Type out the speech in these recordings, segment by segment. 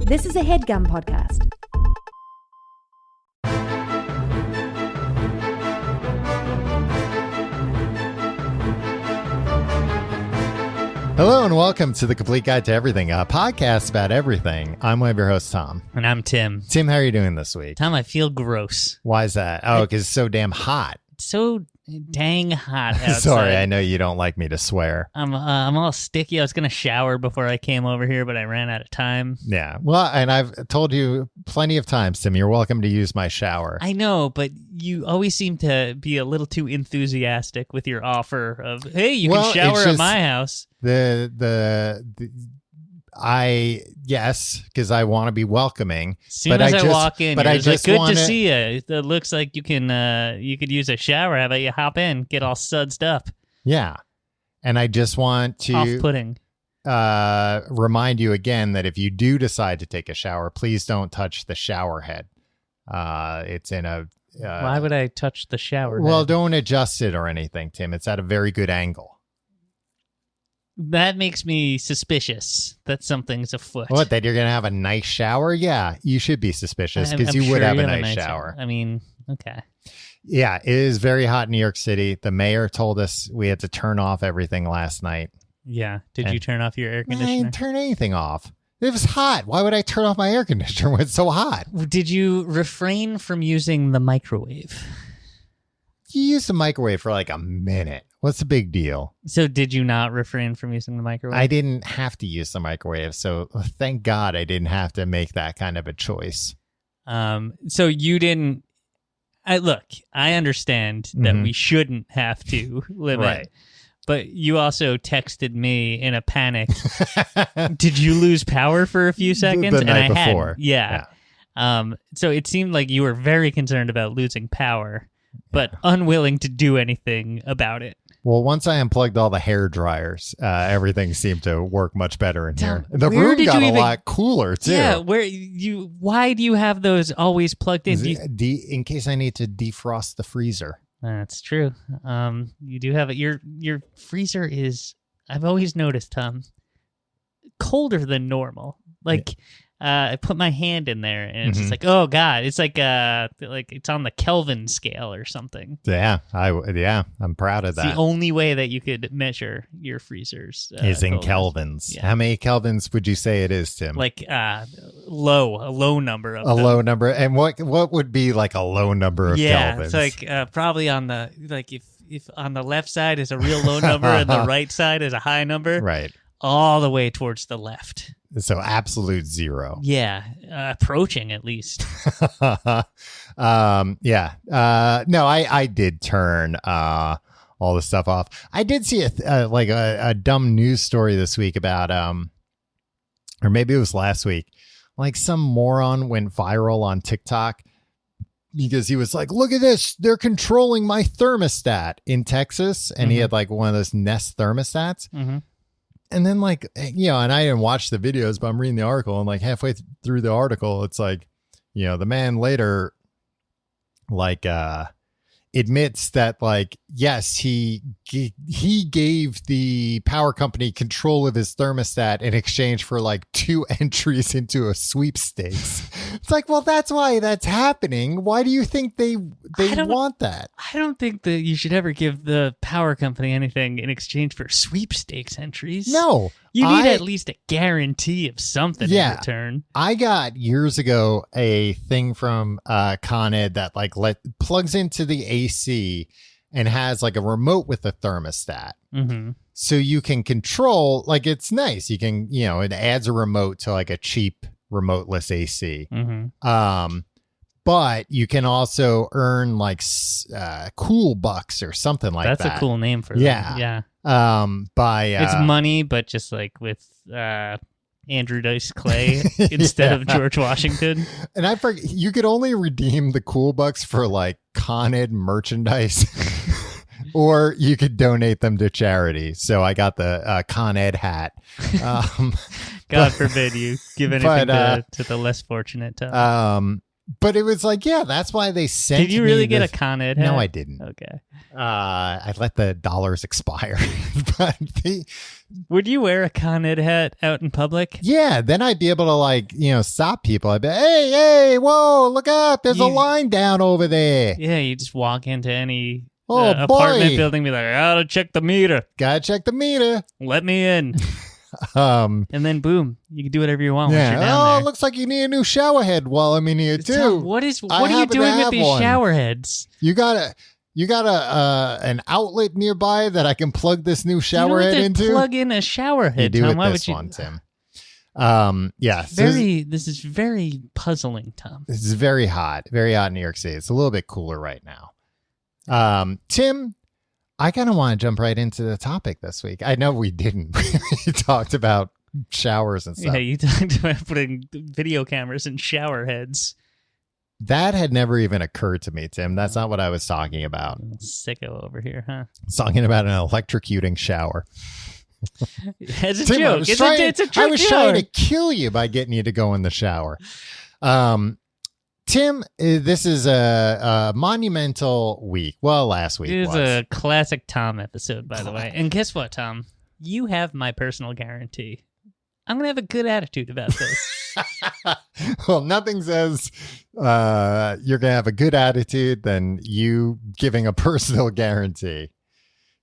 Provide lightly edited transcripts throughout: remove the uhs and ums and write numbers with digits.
This is a HeadGum podcast. Hello and welcome to The Complete Guide to Everything, a podcast about everything. I'm one of your hosts, Tom. And I'm Tim. Tim, how are you doing this week? Tom, I feel gross. Why is that? Oh, because it's so damn hot. It's so dang hot outside. Sorry, I know you don't like me to swear. I'm all sticky. I was going to shower before I came over here, but I ran out of time. Yeah. Well, and I've told you plenty of times, Tim, you're welcome to use my shower. I know, but you always seem to be a little too enthusiastic with your offer of, hey, you can shower at my house. Yes, because I want to be welcoming. As soon as I walk in, it's like, good to see you. It looks like you could use a shower. How about you hop in, get all sudsed up? Yeah, and I just want to off-putting. Remind you again that if you do decide to take a shower, please don't touch the shower head. It's in a. Why would I touch the shower Well, head? don't adjust it or anything, Tim. It's at a very good angle. That makes me suspicious that something's afoot. What, that you're going to have a nice shower? Yeah, you should be suspicious because you I'm would sure have you a nice shower. I mean, okay. Yeah, it is very hot in New York City. The mayor told us we had to turn off everything last night. Yeah. Did you turn off your air I conditioner? didn't turn anything off. It was hot. Why would I turn off my air conditioner when it's so hot? Did you refrain from using the microwave? You used the microwave for like a minute. What's the big deal? So did you not refrain from using the microwave? I didn't have to use the microwave, so thank God I didn't have to make that kind of a choice. So you didn't... I understand that we shouldn't have to limit, right. But you also texted me in a panic. Did you lose power for a few seconds? The night before. Yeah. So it seemed like you were very concerned about losing power, but unwilling to do anything about it. Well, once I unplugged all the hair dryers, everything seemed to work much better in here. The where room did got you a even- lot cooler, too. Yeah, why do you have those always plugged in? In case I need to defrost the freezer. That's true. You do have it. Your freezer is, I've always noticed, Tom, colder than normal. Like, I put my hand in there and it's just like, oh God, it's like it's on the Kelvin scale or something. Yeah, I'm proud of that. It's the only way that you could measure your freezers is in coldness. kelvins. Yeah. How many kelvins would you say it is, Tim? Like a low number of a them. low number. And what would be like a low number of kelvins? It's like probably on the if on the left side is a real low number and the right side is a high number, right? All the way towards the left. So absolute zero. Yeah, approaching at least. No, I did turn all the stuff off. I did see a dumb news story this week about or maybe it was last week. Like some moron went viral on TikTok because he was like, "Look at this! They're controlling my thermostat in Texas," and he had like one of those Nest thermostats. Mm-hmm. And then and I didn't watch the videos, but I'm reading the article and like halfway through the article, it's like, the man later admits that like, yes, he gave the power company control of his thermostat in exchange for like 2 entries into a sweepstakes. It's like, well, that's why that's happening. Why do you think they want that? I don't think that you should ever give the power company anything in exchange for sweepstakes entries. No. You need at least a guarantee of something in return. I got years ago a thing from Con Ed that like plugs into the AC and has like a remote with a thermostat. Mm-hmm. So you can control, like it's nice. You can, it adds a remote to like a cheap remoteless AC. Mm-hmm. But you can also earn like cool bucks or something like that. That's a cool name for them. Yeah. It's money, but just like with Andrew Dice Clay instead of George Washington. And I forget, you could only redeem the cool bucks for like Con Ed merchandise, or you could donate them to charity. So I got the Con Ed hat. God forbid you give anything to the less fortunate. But it was like, yeah, that's why they sent. Did you really get a Con Ed hat? No, I didn't. Okay. I let the dollars expire. But would you wear a Con Ed hat out in public? Yeah, then I'd be able to like, stop people. I'd be, hey, whoa, look up. There's a line down over there. Yeah, you just walk into any boy. apartment building and be like, I gotta check the meter. Gotta check the meter. Let me in. And then boom, you can do whatever you want once you're down there. Looks like you need a new shower head while I'm in here too. What are you doing with these shower heads? You got an outlet nearby that I can plug this new shower head into? Plug in a shower head. You do Tom. with this one, Tim. Yeah. This is very puzzling, Tom. This is very hot in New York City. It's a little bit cooler right now. Tim, I kind of want to jump right into the topic this week. I know we didn't. We talked about showers and stuff. Yeah, you talked about putting video cameras in shower heads. That had never even occurred to me, Tim. That's not what I was talking about. Sicko over here, huh? I was talking about an electrocuting shower. It's a Tim, joke. It's a trick. I was trying to kill you by getting you to go in the shower. Tim, this is a monumental week. Well, last week was a classic Tom episode, by the way. And guess what, Tom? You have my personal guarantee. I'm going to have a good attitude about this. Well, nothing says you're going to have a good attitude than you giving a personal guarantee.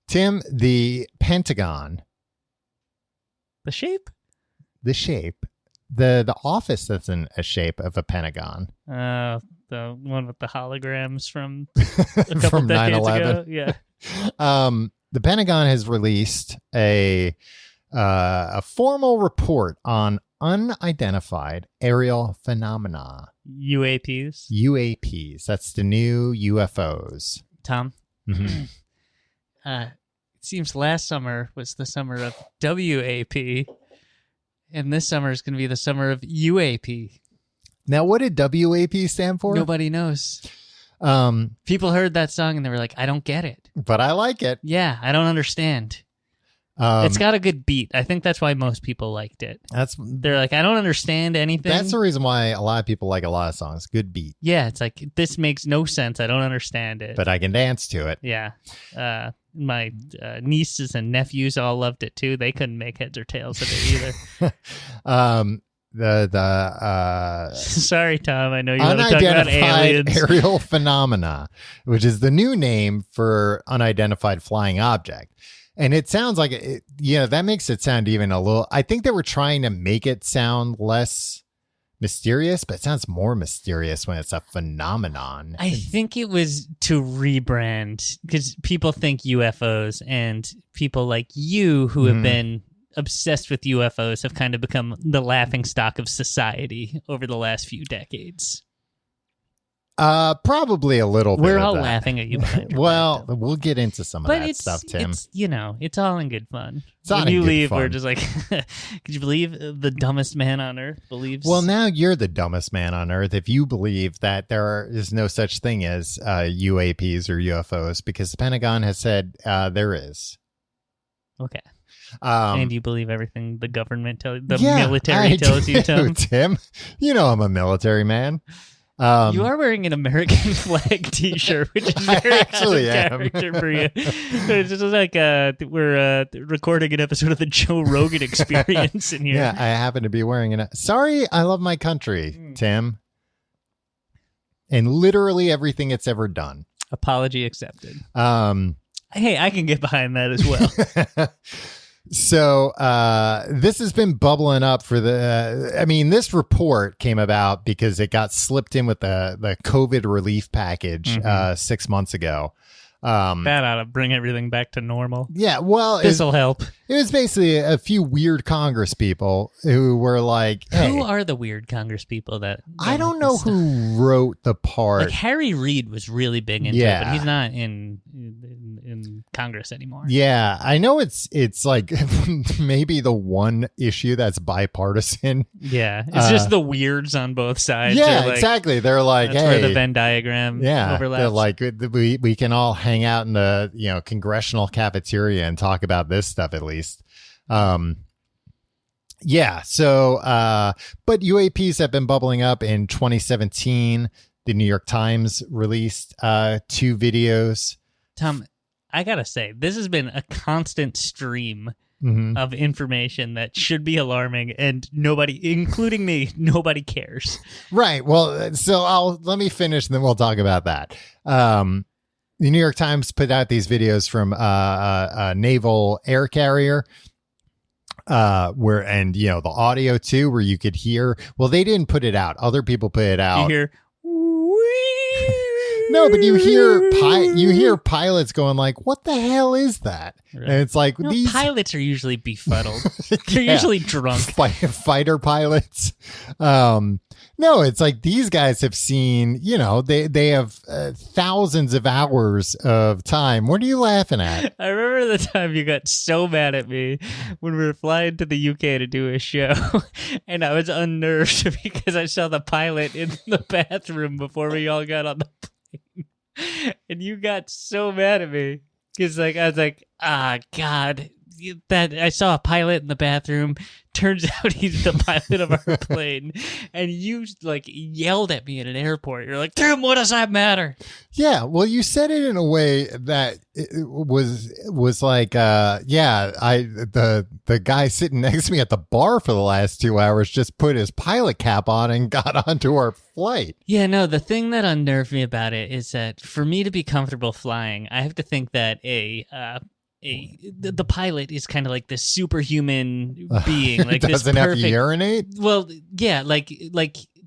Tim, the Pentagon. The shape? The shape. The office that's in a shape of a Pentagon. The one with the holograms from a couple from decades 9/11. ago. Yeah. The Pentagon has released a formal report on unidentified aerial phenomena. UAPs. UAPs. That's the new UFOs. Tom. Mm-hmm. It seems last summer was the summer of WAP. And this summer is going to be the summer of UAP. Now, what did WAP stand for? Nobody knows. People heard that song and they were like, I don't get it. But I like it. Yeah, I don't understand. It's got a good beat. I think that's why most people liked it. They're like, I don't understand anything. That's the reason why a lot of people like a lot of songs. Good beat. Yeah, it's like, this makes no sense. I don't understand it. But I can dance to it. Yeah. My nieces and nephews all loved it too. They couldn't make heads or tails of it either. Sorry, Tom. I know you want to talk about aliens. Aerial phenomena, which is the new name for unidentified flying object. And it sounds like that makes it sound even a little. I think they were trying to make it sound less mysterious, but it sounds more mysterious when it's a phenomenon. I think it was to rebrand because people think UFOs, and people like you who have been obsessed with UFOs have kind of become the laughingstock of society over the last few decades. Probably a little bit. We're all that. Laughing at you. Well, we'll get into some of that stuff, Tim. It's all in good fun. It's all when in you good leave, fun. we're just like, could you believe the dumbest man on earth believes? Well, now you're the dumbest man on earth if you believe that there is no such thing as UAPs or UFOs, because the Pentagon has said there is. Okay. And you believe everything the government tells you, military I tells you, Tim. You know I'm a military man. You are wearing an American flag T-shirt, which is very actually out of character for you. It's just like we're recording an episode of the Joe Rogan Experience in here. Yeah, I happen to be wearing it. Sorry, I love my country, Tim, and literally everything it's ever done. Apology accepted. Hey, I can get behind that as well. So this has been bubbling up for this report came about because it got slipped in with the COVID relief package 6 months ago. That ought to bring everything back to normal. Yeah, well, this'll help. It was basically a few weird Congress people who were like, hey, who are the weird Congress people that I don't know who wrote the part. Like Harry Reid was really big into it, but he's not in Congress anymore. Yeah, I know it's like maybe the one issue that's bipartisan. Yeah, it's just the weirds on both sides. Yeah, exactly. They're like, that's hey, where the Venn diagram overlaps. They're like, we can all hang out in the congressional cafeteria and talk about this stuff at least. Yeah. So, but UAPs have been bubbling up. In 2017. The New York Times released 2 videos. Tom, I gotta say, this has been a constant stream of information that should be alarming, and nobody, including me, nobody cares. Right. Well, so let me finish, and then we'll talk about that. The New York Times put out these videos from a naval air carrier. The audio too, where you could hear. Well, they didn't put it out. Other people put it out. You hear. No, but you hear pilots going like, "What the hell is that?" Right. And it's like these pilots are usually befuddled. They're usually drunk. Fighter pilots. No, it's like these guys have seen. They have thousands of hours of time. What are you laughing at? I remember the time you got so mad at me when we were flying to the UK to do a show, and I was unnerved because I saw the pilot in the bathroom before we all got on the plane. And you got so mad at me because I was like, God, that I saw a pilot in the bathroom. Turns out he's the pilot of our plane. And you yelled at me at an airport. You're like, Tim, what does that matter? Yeah, well, you said it in a way that it was like, the guy sitting next to me at the bar for the last 2 hours just put his pilot cap on and got onto our flight. Yeah, no, the thing that unnerved me about it is that for me to be comfortable flying, I have to think that the pilot is kind of like this superhuman being, like this doesn't have to urinate. Well, yeah, like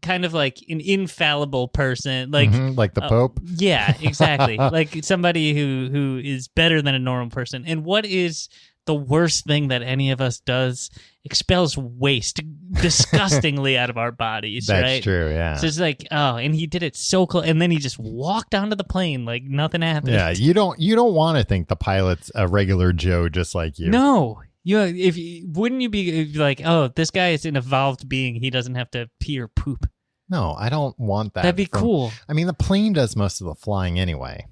kind of like an infallible person, like the Pope. Yeah, exactly. Like somebody who is better than a normal person. And what is the worst thing that any of us does? Expels waste disgustingly out of our bodies. That's right? True. Yeah. So it's like, and he did it so close, and then he just walked onto the plane like nothing happened. Yeah, you don't want to think the pilot's a regular Joe just like you. No, wouldn't you be like, oh, this guy is an evolved being. He doesn't have to pee or poop. No, I don't want that. That'd be cool. I mean, the plane does most of the flying anyway.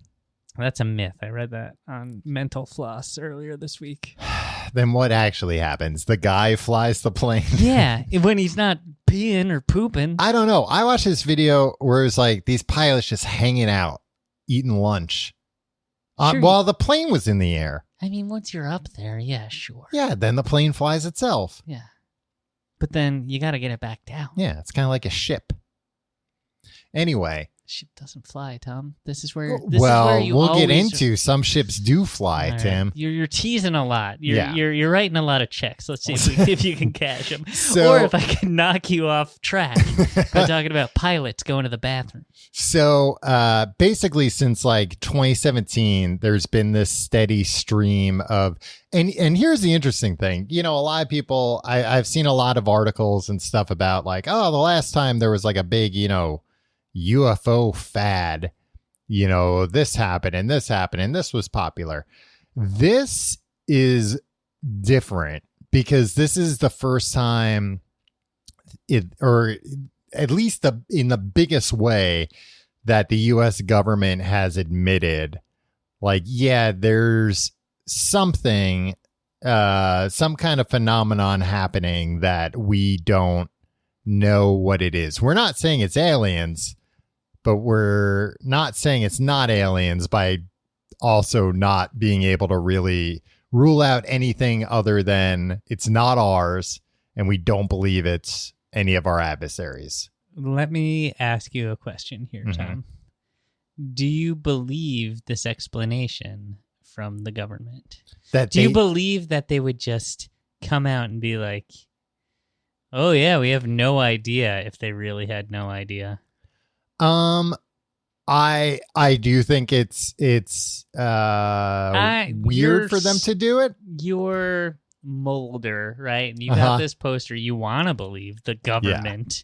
That's a myth. I read that on Mental Floss earlier this week. Then what actually happens? The guy flies the plane. Yeah, when he's not peeing or pooping. I don't know. I watched this video where it's like these pilots just hanging out, eating lunch while the plane was in the air. I mean, once you're up there, yeah, sure. Yeah, then the plane flies itself. Yeah. But then you got to get it back down. Yeah, it's kind of like a ship. Anyway. Ship doesn't fly, Tom. This is where we'll get into some ships do fly, right. Tim. You're teasing a lot. You're writing a lot of checks. Let's see if you can cash them, or if I can knock you off track by talking about pilots going to the bathroom. So basically, since like 2017, there's been this steady stream of, and here's the interesting thing. A lot of people, I've seen a lot of articles and stuff about like, oh, the last time there was like a big, UFO fad, this happened and this happened and this was popular. This is different because this is the first time or at least in the biggest way that the US government has admitted like, yeah, there's something, some kind of phenomenon happening that we don't know what it is. We're not saying it's aliens, but we're not saying it's not aliens by also not being able to really rule out anything other than it's not ours and we don't believe it's any of our adversaries. Let me ask you a question here, Tom. Do you believe this explanation from the government? Do you believe that they would just come out and be like, oh yeah, we have no idea, if they really had no idea? I do think it's weird for them to do it. You're Mulder, right? And you got this poster. You want to believe the government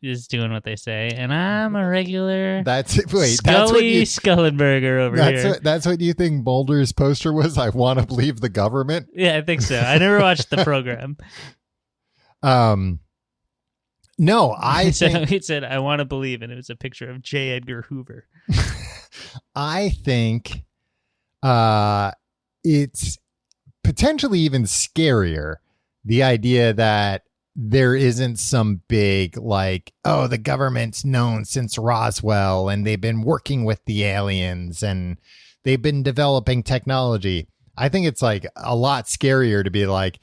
is doing what they say, and I'm a regular. Scullenberger over here. That's what you think Mulder's poster was? I want to believe the government. Yeah, I think so. I never watched the program. No, think it said, I want to believe, and it was a picture of J. Edgar Hoover. I think it's potentially even scarier the idea that there isn't some big like, oh, the government's known since Roswell and they've been working with the aliens and they've been developing technology. I think it's like a lot scarier to be like,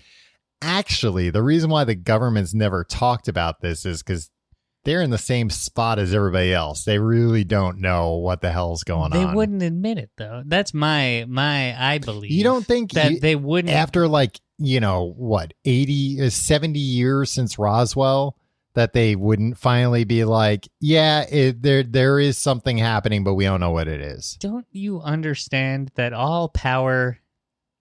actually, the reason why the government's never talked about this is because they're in the same spot as everybody else. They really don't know what the hell's going on. They wouldn't admit it, though. That's I believe. You don't think that they wouldn't? After like, 70 years since Roswell, that they wouldn't finally be like, yeah, there is something happening, but we don't know what it is. Don't you understand that all power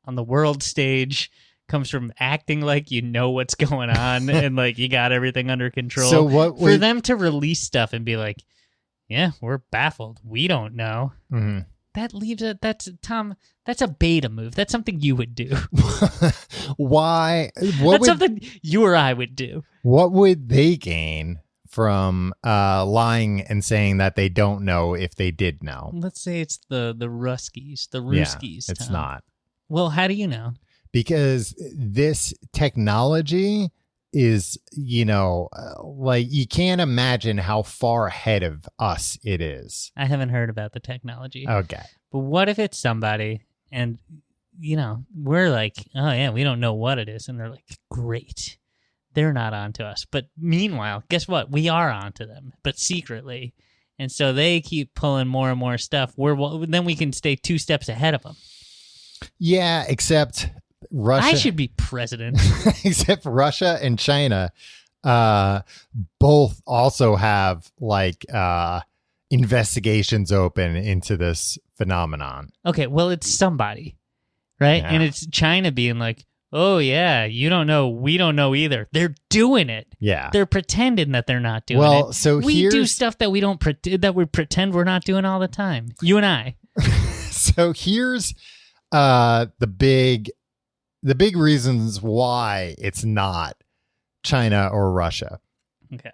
on the world stage comes from acting like you know what's going on and like you got everything under control? So for them to release stuff and be like, yeah, we're baffled, we don't know. Mm-hmm. That leaves it. That's Tom. That's a beta move. That's something you would do. Why? Something you or I would do. What would they gain from lying and saying that they don't know if they did know? Let's say it's the Ruskies, the Ruskies. Yeah, it's Tom. not. Well, how do you know? Because this technology is, like you can't imagine how far ahead of us it is. I haven't heard about the technology. Okay. But what if it's somebody and, we're like, oh, yeah, we don't know what it is. And they're like, great. They're not onto us. But meanwhile, guess what? We are onto them, but secretly. And so they keep pulling more and more stuff. Then we can stay 2 steps ahead of them. Yeah, except Russia. I should be president. Except Russia and China both also have like investigations open into this phenomenon. Okay, well, it's somebody, right? Yeah. And it's China being like, oh, yeah, you don't know. We don't know either. They're doing it. Yeah. They're pretending that they're not doing it. Well, so we do stuff that we pretend we're not doing all the time. You and I. So here's the big reasons why it's not China or Russia. Okay.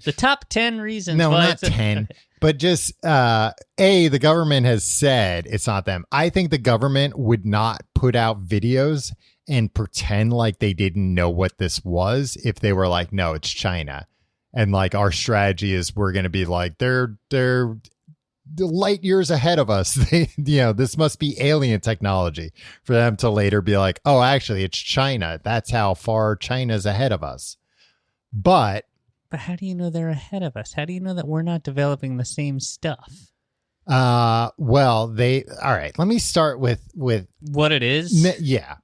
The top 10 reasons. No, why not 10, but just the government has said it's not them. I think the government would not put out videos and pretend like they didn't know what this was if they were like, no, it's China. And like our strategy is we're going to be like, they're light years ahead of us. This must be alien technology for them to later be like, oh, actually, it's China. That's how far China's ahead of us. But how do you know they're ahead of us? How do you know that we're not developing the same stuff? Well, all right. Let me start with what it is. Yeah.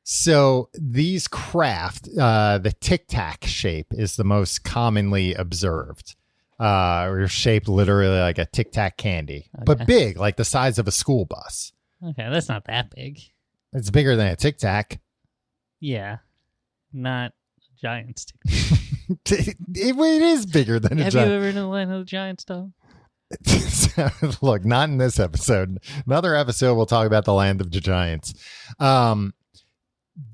So these craft, the Tic Tac shape is the most commonly observed. Or shaped literally like a Tic Tac candy, but big, like the size of a school bus. Okay, that's not that big. It's bigger than a Tic Tac. Yeah, not a Giants Tic Tac. It is bigger than a Giant. Have you ever known Land of the Giants, though? Look, not in this episode. Another episode, we'll talk about the Land of the Giants.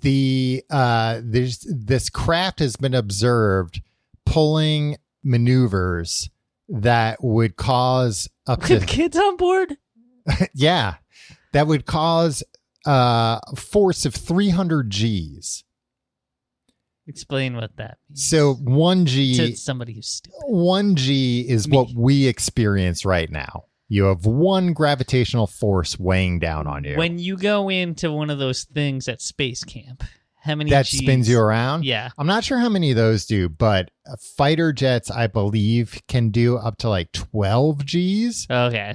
There's this craft has been observed pulling maneuvers that would cause up to kids on board. Yeah, that would cause a force of 300 Gs. Explain what that means. So 1 G to somebody who's stupid. 1 G is what we experience right now. You have one gravitational force weighing down on you. When you go into one of those things at space camp, how many that Gs? Spins you around? Yeah. I'm not sure how many of those do, but fighter jets, I believe, can do up to like 12 Gs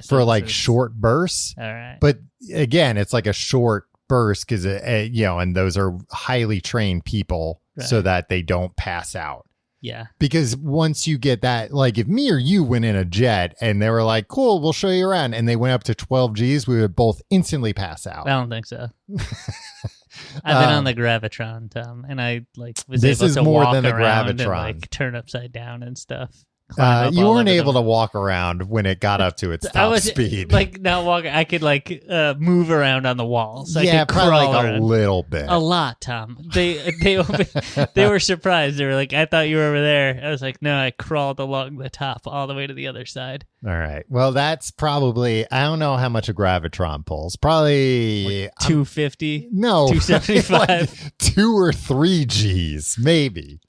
for like short bursts. All right. But again, it's like a short burst because, and those are highly trained people so that they don't pass out. Yeah. Because once you get that, like if me or you went in a jet and they were like, cool, we'll show you around, and they went up to 12 Gs, we would both instantly pass out. I don't think so. I've been on the Gravitron, Tom, and I was this able is to more walk than the around Gravitron. and turn upside down and stuff. climb up You all weren't over able them. to walk around when it got up to its I top was speed. like not walking. I could like move around on the walls. I yeah, could probably crawl like a around. little bit. A lot, Tom. They they were surprised. They were like, "I thought you were over there." I was like, "No, I crawled along the top all the way to the other side." All right. Well, that's probably, I don't know how much a gravitron pulls. Probably 250. no, 275. like 2 or 3 Gs, maybe.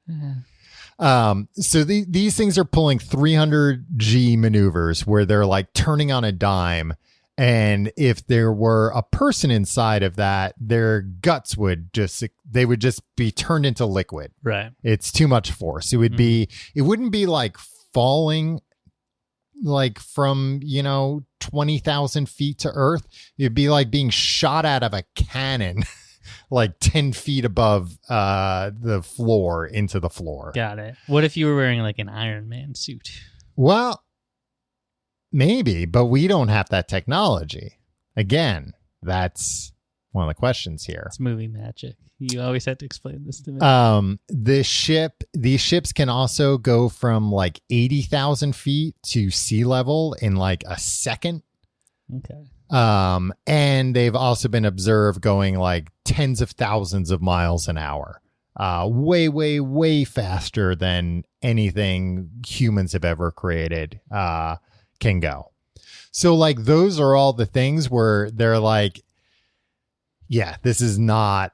So these things are pulling 300 G maneuvers where they're like turning on a dime. And if there were a person inside of that, their guts would just be turned into liquid. Right. It's too much force. It would be, it wouldn't be like falling like from, 20,000 feet to Earth. It'd be like being shot out of a cannon. Like 10 feet above the floor into the floor. Got it. What if you were wearing like an Iron Man suit? Well, maybe, but we don't have that technology. Again, that's one of the questions here. It's movie magic. You always have to explain this to me. These ships can also go from like 80,000 feet to sea level in like a second. Okay. And they've also been observed going like tens of thousands of miles an hour, way, way, way faster than anything humans have ever created, can go. So like, those are all the things where they're like, yeah, this is not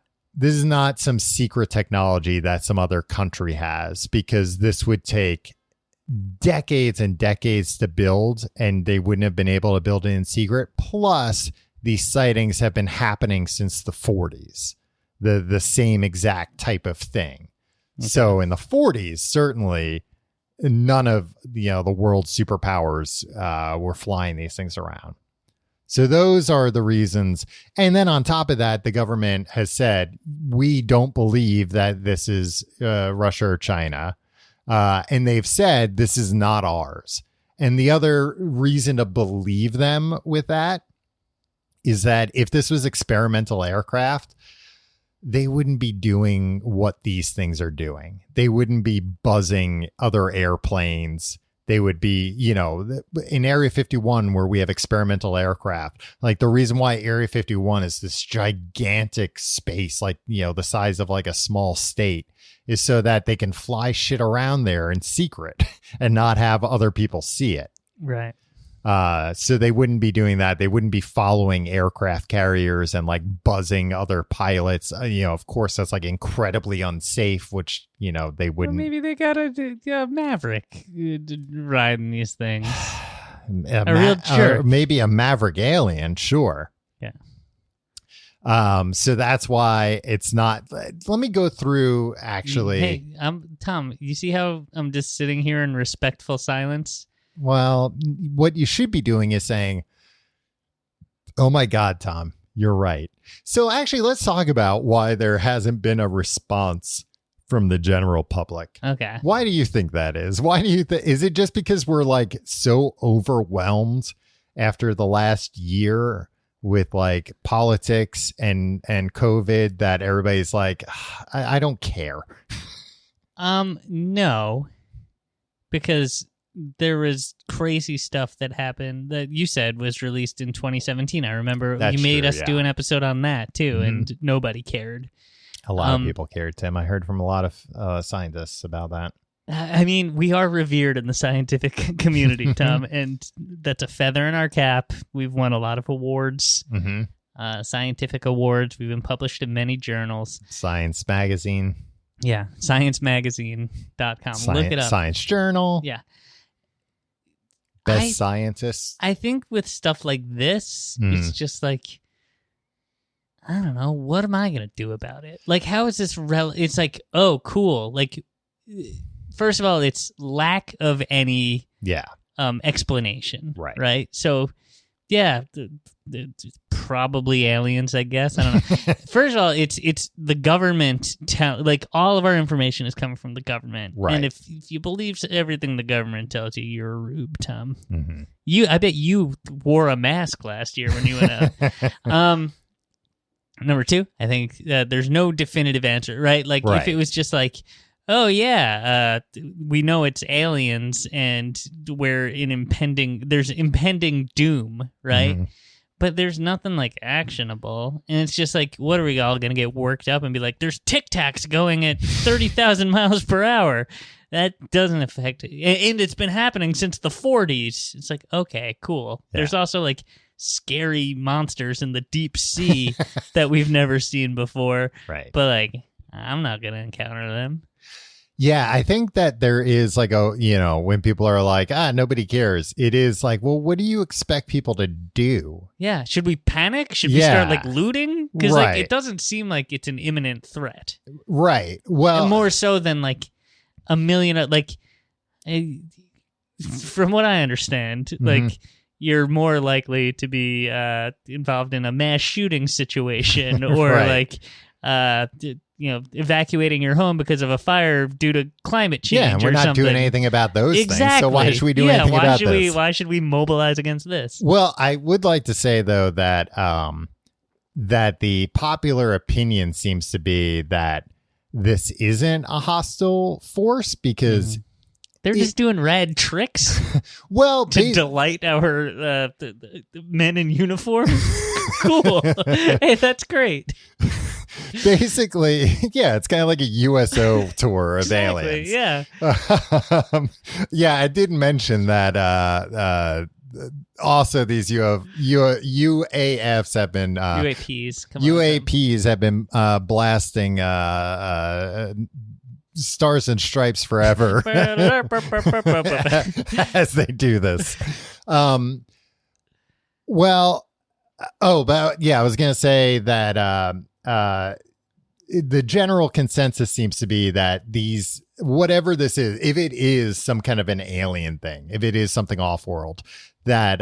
some secret technology that some other country has, because this would take decades and decades to build, and they wouldn't have been able to build it in secret. Plus, these sightings have been happening since the 40s, the same exact type of thing. Okay. So in the 40s, certainly none of the world superpowers were flying these things around. So those are the reasons. And then on top of that, the government has said, we don't believe that this is Russia or China. And they've said this is not ours. And the other reason to believe them with that is that if this was experimental aircraft, they wouldn't be doing what these things are doing. They wouldn't be buzzing other airplanes. They would be, in Area 51, where we have experimental aircraft, like the reason why Area 51 is this gigantic space, like, the size of like a small state, is so that they can fly shit around there in secret and not have other people see it. Right. So they wouldn't be doing that. They wouldn't be following aircraft carriers and like buzzing other pilots. Of course, that's like incredibly unsafe, which, they wouldn't. Well, maybe they got a Maverick riding these things. a real jerk. Maybe a Maverick alien, sure. Yeah. So that's why it's not. Let me go through actually. Hey, Tom, you see how I'm just sitting here in respectful silence? Well, what you should be doing is saying, oh my God, Tom, you're right. So actually, let's talk about why there hasn't been a response from the general public. Okay. Why do you think that is? Why do you think? Is it just because we're like so overwhelmed after the last year with like politics and COVID that everybody's like, I don't care? No, because there was crazy stuff that happened that you said was released in 2017. I remember you made us do an episode on that too, and nobody cared. A lot of people cared, Tim. I heard from a lot of scientists about that. I mean, we are revered in the scientific community, Tom, and that's a feather in our cap. We've won a lot of awards, scientific awards. We've been published in many journals. Science Magazine. Yeah, sciencemagazine.com. Look it up. Science Journal. Yeah. Best scientists. I think with stuff like this, it's just like, I don't know, what am I going to do about it? Like, how is this it's like, oh, cool. Like, first of all, it's lack of any explanation. Right. So, yeah, probably aliens, I guess. I don't know. First of all, it's the government. Like, all of our information is coming from the government. Right. And if you believe everything the government tells you, you're a rube, Tom. I bet you wore a mask last year when you went out. Number two, I think there's no definitive answer, right? Like, if it was just like, oh yeah, we know it's aliens, and there's impending doom, right? Mm-hmm. But there's nothing like actionable, and it's just like, what are we all gonna get worked up and be like, there's Tic Tacs going at 30,000 miles per hour? That doesn't affect it, and it's been happening since the 40s. It's like, okay, cool. Yeah. There's also like scary monsters in the deep sea that we've never seen before, Right. but like, I'm not gonna encounter them. Yeah, I think that there is like when people are like, nobody cares. It is like, well, what do you expect people to do? Yeah, should we panic? Should we start like looting? Because Right. like it doesn't seem like it's an imminent threat. Right. Well, And more so than like a million. From what I understand, like you're more likely to be involved in a mass shooting situation, or Right. like evacuating your home because of a fire due to climate change. Yeah, and we're or not something. doing anything about those Exactly. things. So why should we do anything about this? Why should we mobilize against this? Well, I would like to say though that that the popular opinion seems to be that this isn't a hostile force because they're just doing rad tricks well, to delight our the men in uniform. Cool. Hey, that's great. basically, yeah, it's kind of like a USO tour of aliens. Yeah. Yeah, I did mention that also these UAFs have been UAPs. Come UAPs have been blasting Stars and Stripes Forever as they do this. But yeah, I was going to say that the general consensus seems to be that whatever this is, if it is some kind of an alien thing, if it is something off-world, that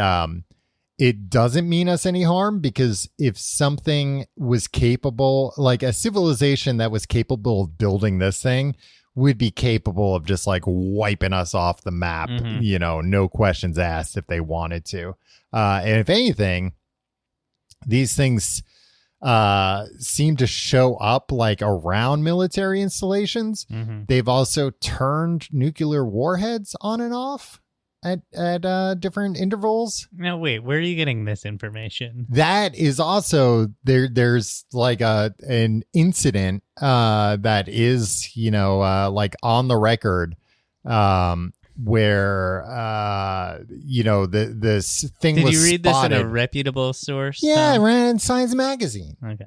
it doesn't mean us any harm, because if something was capable, like a civilization that was capable of building this thing would be capable of just like wiping us off the map, no questions asked if they wanted to. And if anything, these things seem to show up like around military installations. They've also turned nuclear warheads on and off at different intervals. Now, wait, where are you getting this information? That is also there's like an incident that is, like on the record, where this thing Did was you read spotted. this in a reputable source? Yeah, I ran it in Science Magazine. Okay.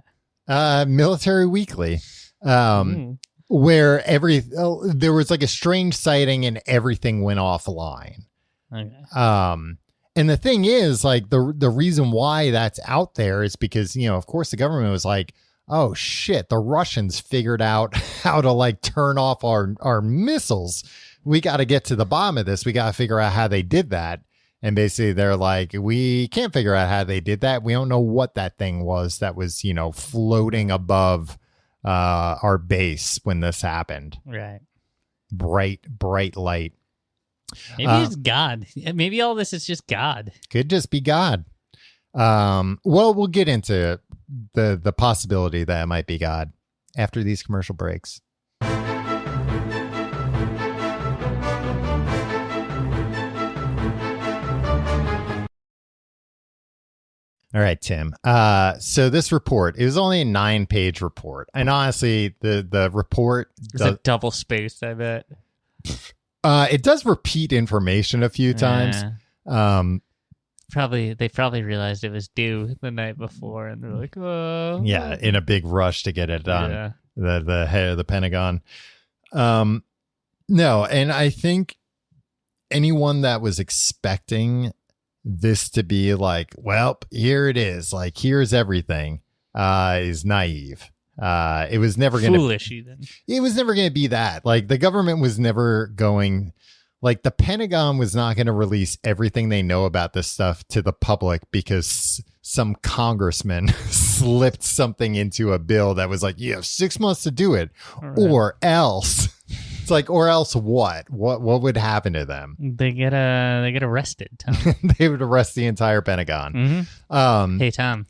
Military Weekly. Where there was like a strange sighting and everything went offline. Okay. And the thing is, like, the reason why that's out there is because, of course the government was like, oh shit, the Russians figured out how to like turn off our missiles. We got to get to the bottom of this. We got to figure out how they did that. And basically they're like, we can't figure out how they did that. We don't know what that thing was that was, floating above our base when this happened. Right. Bright light. Maybe it's God. Maybe all this is just God. Could just be God. Well, we'll get into the possibility that it might be God after these commercial breaks. All right, Tim. So this report, it was only a 9-page report. And honestly, the report It's a double spaced, I bet. It does repeat information a few times. They probably realized it was due the night before, and they're like, "Oh, yeah," in a big rush to get it done. Yeah. The head of the Pentagon. No, and I think anyone that was expecting this to be like, well, here it is, like here's everything, is naive. It was never going to foolish even. It was never going to be that. Like the government was never going, like the Pentagon was not going to release everything they know about this stuff to the public because some congressman slipped something into a bill that was like, you have 6 months to do it, Right. or else. It's like, or else what? What would happen to them? They get arrested, Tom. They would arrest the entire Pentagon. Mm-hmm. Hey, Tom,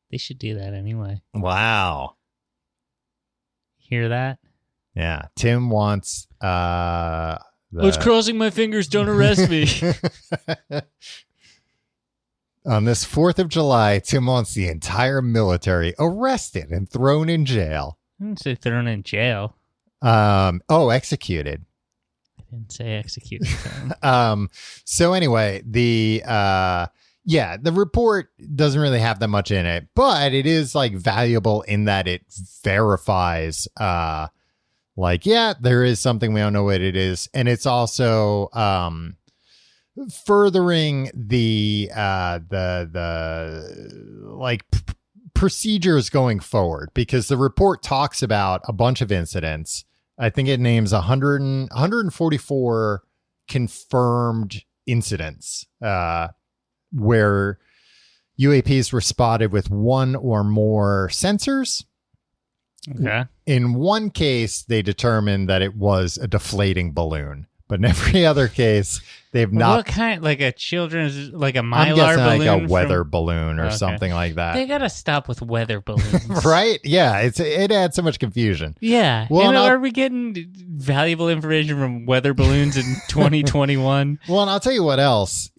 they should do that anyway. Wow. Hear that? Yeah. Tim wants I was crossing my fingers. Don't arrest me. On this 4th of July, Tim wants the entire military arrested and thrown in jail. I didn't say thrown in jail. Executed. I didn't say executed. So anyway, the report doesn't really have that much in it, but it is like valuable in that it verifies there is something, we don't know what it is. And it's also furthering the procedures going forward, because the report talks about a bunch of incidents. I think it names 144 confirmed incidents where UAPs were spotted with one or more sensors. Okay. In one case, they determined that it was a deflating balloon, but in every other case, they've not. What kind? Like a children's, like a Mylar I'm guessing balloon? like a weather balloon or something like that. They gotta stop with weather balloons. Right? Yeah, it adds so much confusion. Yeah. Well, and are we getting valuable information from weather balloons in 2021? Well, and I'll tell you what else.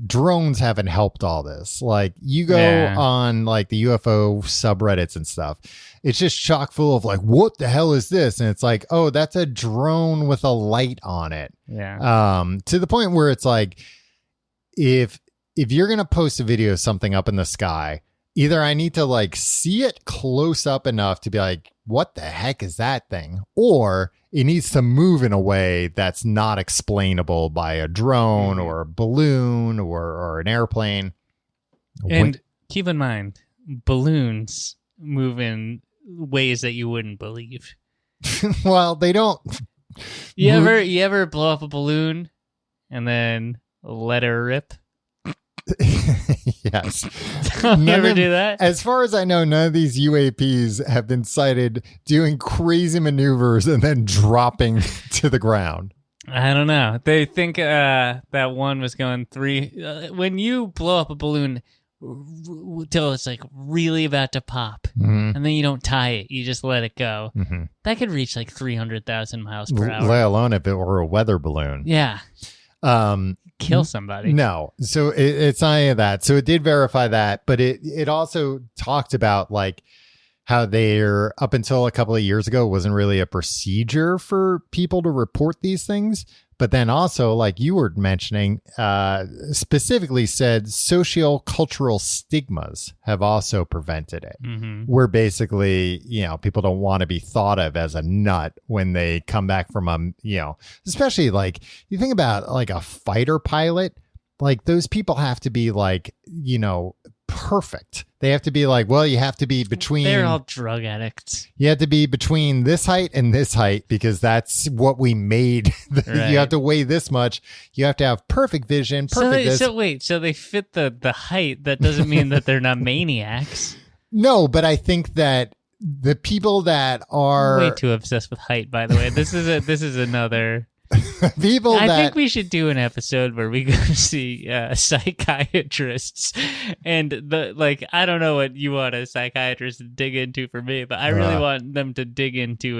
Drones haven't helped all this. Like, you go on like the UFO subreddits and stuff. It's just chock full of like, what the hell is this? And it's like, oh, that's a drone with a light on it. Yeah. To the point where it's like, if you're going to post a video of something up in the sky, either I need to like see it close up enough to be like, what the heck is that thing? Or it needs to move in a way that's not explainable by a drone or a balloon or an airplane. And keep in mind, balloons move in ways that you wouldn't believe. Well, they don't. You ever blow up a balloon and then let her rip? Yes. You ever do that? As far as I know, none of these UAPs have been sighted doing crazy maneuvers and then dropping to the ground. I don't know. They think that one was going 3. When you blow up a balloon till it's like really about to pop, and then you don't tie it, you just let it go. That could reach like 300,000 miles per hour. Let alone if it were a weather balloon. Yeah. Kill somebody. No. So it's not any of that. So it did verify that, but it also talked about like how there, up until a couple of years ago, wasn't really a procedure for people to report these things. But then also, like you were mentioning, specifically said sociocultural stigmas have also prevented it. Where basically, people don't want to be thought of as a nut when they come back from especially like you think about like a fighter pilot, like those people have to be like, perfect. They have to be like, well, you have to be between. They're all drug addicts. You have to be between this height and this height because that's what we made. Right. You have to weigh this much. You have to have perfect vision. So they fit the height. That doesn't mean that they're not maniacs. No, but I think that the people that are way too obsessed with height. By the way, this is another. I think we should do an episode where we go see psychiatrists, and I don't know what you want a psychiatrist to dig into for me, but I really want them to dig into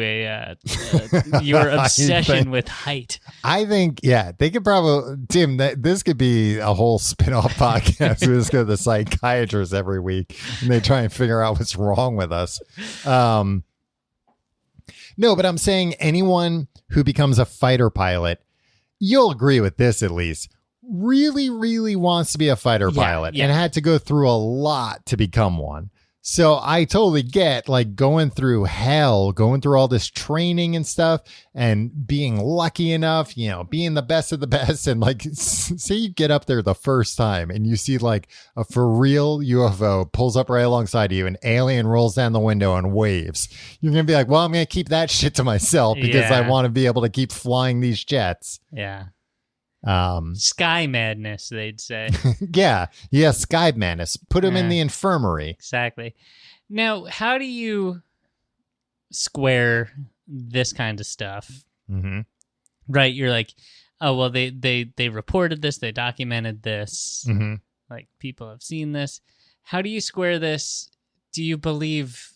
your obsession with height. I think, they could probably, Tim, this could be a whole spin-off podcast. We just go to the psychiatrist every week and they try and figure out what's wrong with us. No, but I'm saying anyone who becomes a fighter pilot, you'll agree with this at least, really, really wants to be a fighter pilot and had to go through a lot to become one. So I totally get like going through hell, going through all this training and stuff and being lucky enough, being the best of the best. And like, say you get up there the first time and you see like a for real UFO pulls up right alongside you, an alien rolls down the window and waves. You're going to be like, well, I'm going to keep that shit to myself because I want to be able to keep flying these jets. Yeah. Sky madness, they'd say. yeah, sky madness. Put him in the infirmary. Exactly. Now, how do you square this kind of stuff? Right, you're like, oh well, they reported this, they documented this, like people have seen this. How do you square this? Do you believe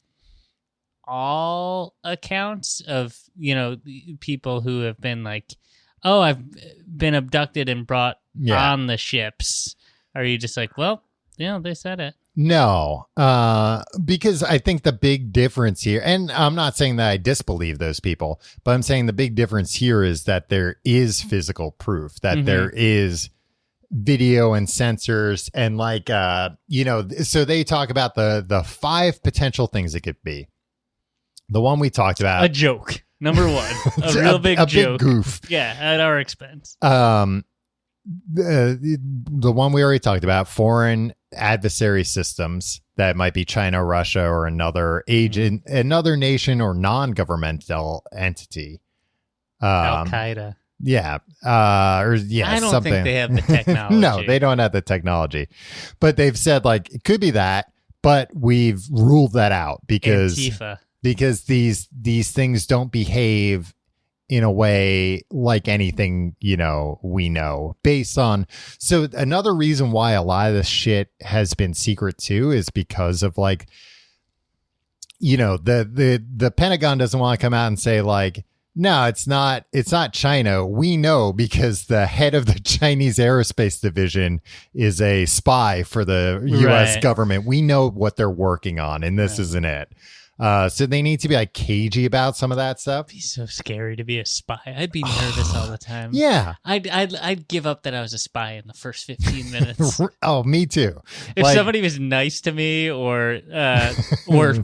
all accounts of, people who have been like, oh, I've been abducted and brought on the ships? Are you just like, well, they said it? No, because I think the big difference here, and I'm not saying that I disbelieve those people, but I'm saying the big difference here is that there is physical proof, that there is video and sensors, and like, so they talk about the 5 potential things it could be. The one we talked about. A joke. Number 1. A real big joke. Big goof. Yeah, at our expense. The one we already talked about, foreign adversary systems that might be China, Russia, or another agent, another nation or non-governmental entity. Al-Qaeda. Yeah. I don't something. think they have the technology. No, they don't have the technology. But they've said like it could be that, but we've ruled that out because Antifa. Because these things don't behave in a way like anything, we know based on. So another reason why a lot of this shit has been secret too is because of like, the Pentagon doesn't want to come out and say like, no, it's not China. We know because the head of the Chinese aerospace division is a spy for the U.S. government. We know what they're working on, and this isn't it. So they need to be like cagey about some of that stuff. It'd be so scary to be a spy. I'd be nervous all the time. Yeah. I'd give up that I was a spy in the first 15 minutes. Oh, me too. If somebody was nice to me or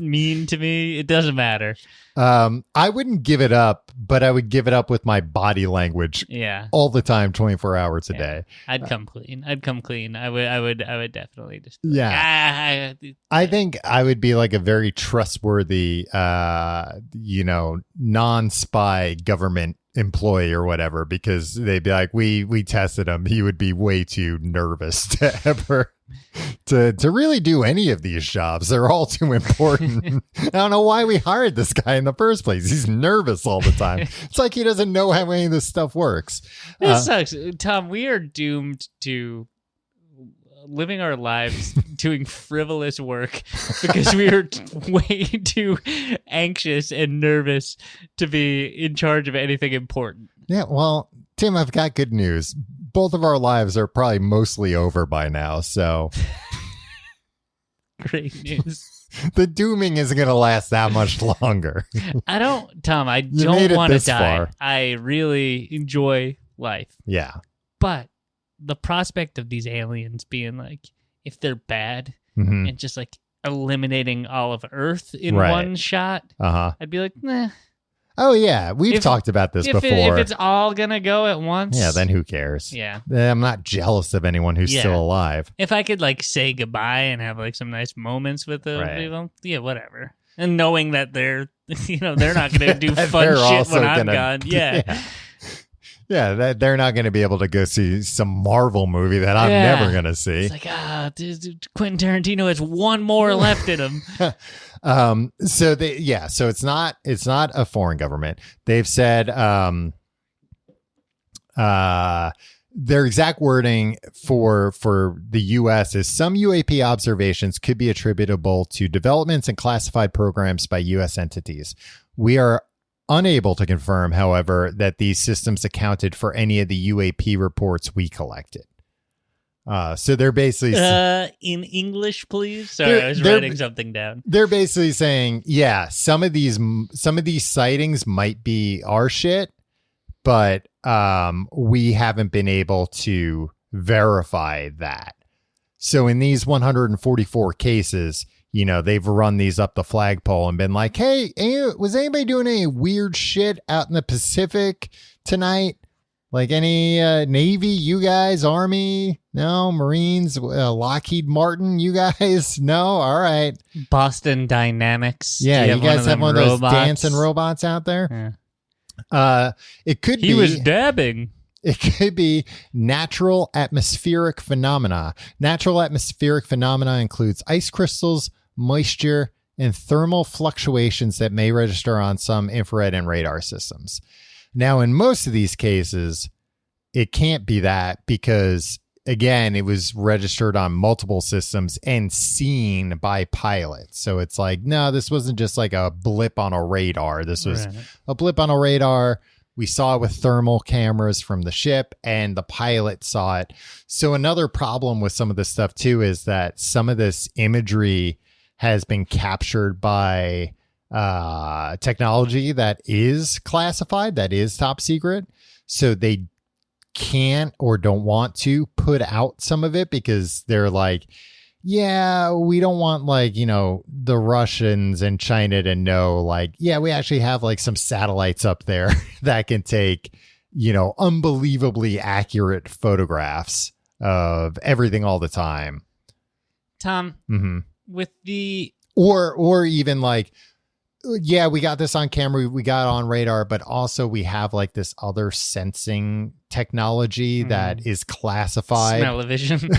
mean to me, it doesn't matter. I wouldn't give it up, but I would give it up with my body language. Yeah. All the time, 24 hours a day. I'd come clean. I would definitely just. Yeah. I think I would be like a very trustworthy, non-spy government employee or whatever, because they'd be like, we tested him. He would be way too nervous to ever to really do any of these jobs. They're all too important. I don't know why we hired this guy in the first place. He's nervous all the time. It's like he doesn't know how any of this stuff works. This sucks. Tom, we are doomed to living our lives doing frivolous work because we are way too anxious and nervous to be in charge of anything important. Yeah, well, Tim, I've got good news. Both of our lives are probably mostly over by now, so great news. The dooming isn't going to last that much longer. I don't want to die. Far. I really enjoy life. Yeah. But the prospect of these aliens being like, if they're bad and just like eliminating all of Earth in one shot, I'd be like, nah. Oh, yeah. We've talked about this before. If it's all going to go at once. Yeah, then who cares? Yeah. I'm not jealous of anyone who's still alive. If I could like say goodbye and have like some nice moments with the people, yeah, whatever. And knowing that they're not going to do fun shit when I'm gone. Yeah. Yeah, they're not going to be able to go see some Marvel movie that I'm never going to see. It's like, Quentin Tarantino has one more left in him. So it's not a foreign government. They've said their exact wording for the U.S. is some UAP observations could be attributable to developments and classified programs by U.S. entities. We are unable to confirm, however, that these systems accounted for any of the UAP reports we collected. So they're basically in English, please. Sorry, I was writing something down. They're basically saying, yeah, some of these sightings might be our shit, but we haven't been able to verify that. So in these 144 cases, they've run these up the flagpole and been like, hey, was anybody doing any weird shit out in the Pacific tonight? Like any Navy, you guys, Army, no, Marines, Lockheed Martin, you guys, no, all right. Boston Dynamics. Yeah, you guys have one of those dancing robots out there? Yeah. It could be. He was dabbing. It could be natural atmospheric phenomena. Natural atmospheric phenomena includes ice crystals, moisture, and thermal fluctuations that may register on some infrared and radar systems. Now, in most of these cases, it can't be that because again, it was registered on multiple systems and seen by pilots. So it's like, no, this wasn't just like a blip on a radar. This was a blip on a radar. We saw it with thermal cameras from the ship, and the pilot saw it. So another problem with some of this stuff too is that some of this imagery has been captured by technology that is classified, that is top secret. So they can't or don't want to put out some of it because they're like, yeah, we don't want like, you know, the Russians and China to know like, yeah, we actually have like some satellites up there that can take, you know, unbelievably accurate photographs of everything all the time. Tom, with the... Or even like, yeah, we got this on camera, we got it on radar, but also we have like this other sensing technology that is classified. Smell-o-vision.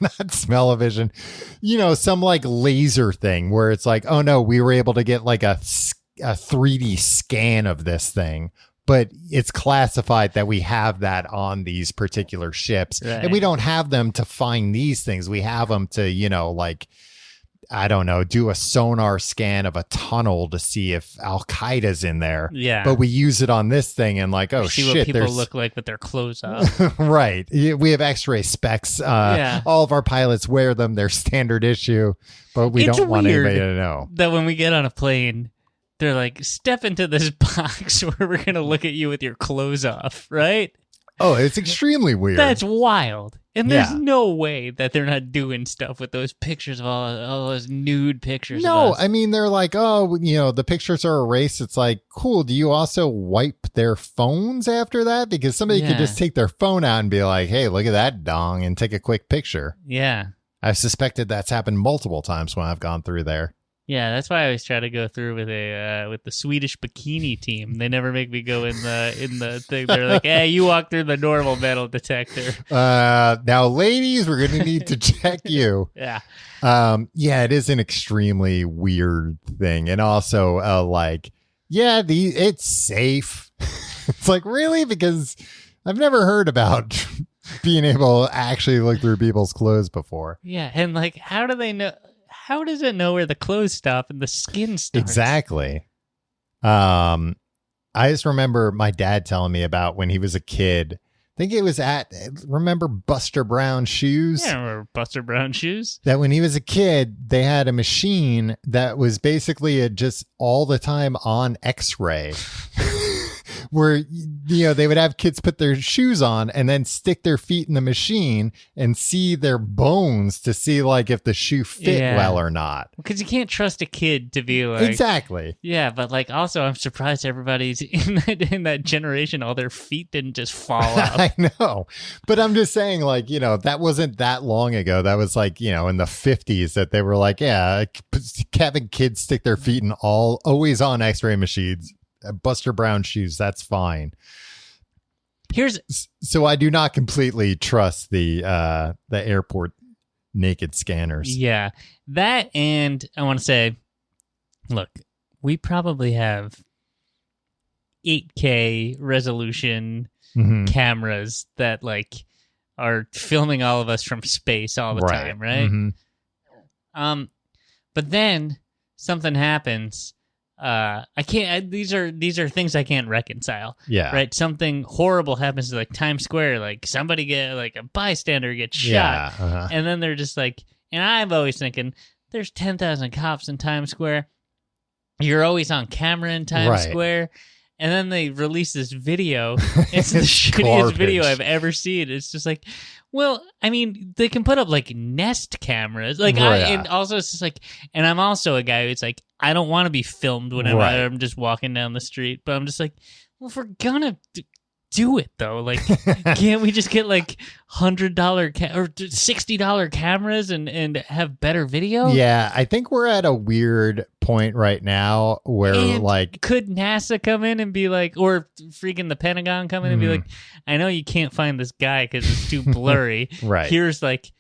Not smell-o-vision, you know, some like laser thing where it's like, oh no, we were able to get like a 3D scan of this thing, but it's classified that we have that on these particular ships, and we don't have them to find these things. We have them to, you know, like, I don't know, do a sonar scan of a tunnel to see if Al-Qaeda's in there. Yeah. But we use it on this thing and like, oh, see shit. what people look like with their clothes off. Right. We have x-ray specs. All of our pilots wear them. They're standard issue, but we don't want anybody to know. That when we get on a plane, they're like, step into this box where we're going to look at you with your clothes off, right? Oh, it's extremely weird. That's wild. And there's no way that they're not doing stuff with those pictures of all those nude pictures. No, of us. I mean, they're like, oh, you know, the pictures are erased. It's like, cool. Do you also wipe their phones after that? Because somebody could just take their phone out and be like, hey, look at that dong and take a quick picture. Yeah. I've suspected that's happened multiple times when I've gone through there. Yeah, that's why I always try to go through with the Swedish bikini team. They never make me go in the thing. They're like, hey, you walk through the normal metal detector. Now, ladies, we're going to need to check you. Yeah. Yeah, it is an extremely weird thing. And also, like, yeah, it's safe. It's like, really? Because I've never heard about being able to actually look through people's clothes before. Yeah, and like, how do they know? How does it know where the clothes stop and the skin starts? Exactly. I just remember my dad telling me about when he was a kid. I think it was remember Buster Brown shoes? Yeah, I remember Buster Brown shoes. That when he was a kid, they had a machine that was basically just all the time on X-ray. Where, you know, they would have kids put their shoes on and then stick their feet in the machine and see their bones to see like if the shoe fit well or not. Because you can't trust a kid to be like... Exactly. Yeah, but like also I'm surprised everybody's in that generation, all their feet didn't just fall off. I know. But I'm just saying, like, you know, that wasn't that long ago. That was like, you know, in the 50s that they were like, yeah, having kids stick their feet in always on X-ray machines. Buster Brown shoes, that's fine. So I do not completely trust the airport naked scanners. Yeah, that, and I want to say, look, we probably have 8K resolution cameras that like are filming all of us from space all the time, right? But then something happens. I can't. These are things I can't reconcile. Yeah. Right. Something horrible happens to like Times Square. Like somebody like a bystander gets shot, and then they're just like. And I'm always thinking, there's 10,000 cops in Times Square. You're always on camera in Times Square. And then they release this video. It's the shittiest video I've ever seen. It's just like, well, I mean, they can put up like Nest cameras. Like, and also it's just like, and I'm also a guy who's like, I don't want to be filmed whenever I'm just walking down the street. But I'm just like, well, if we're gonna do it though, like, can't we just get like $100 or $60 cameras and have better video? Yeah, I think we're at a weird point right now where like, could NASA come in and be like, or freaking the Pentagon come in and be like, I know you can't find this guy because it's too blurry. Right. Here's like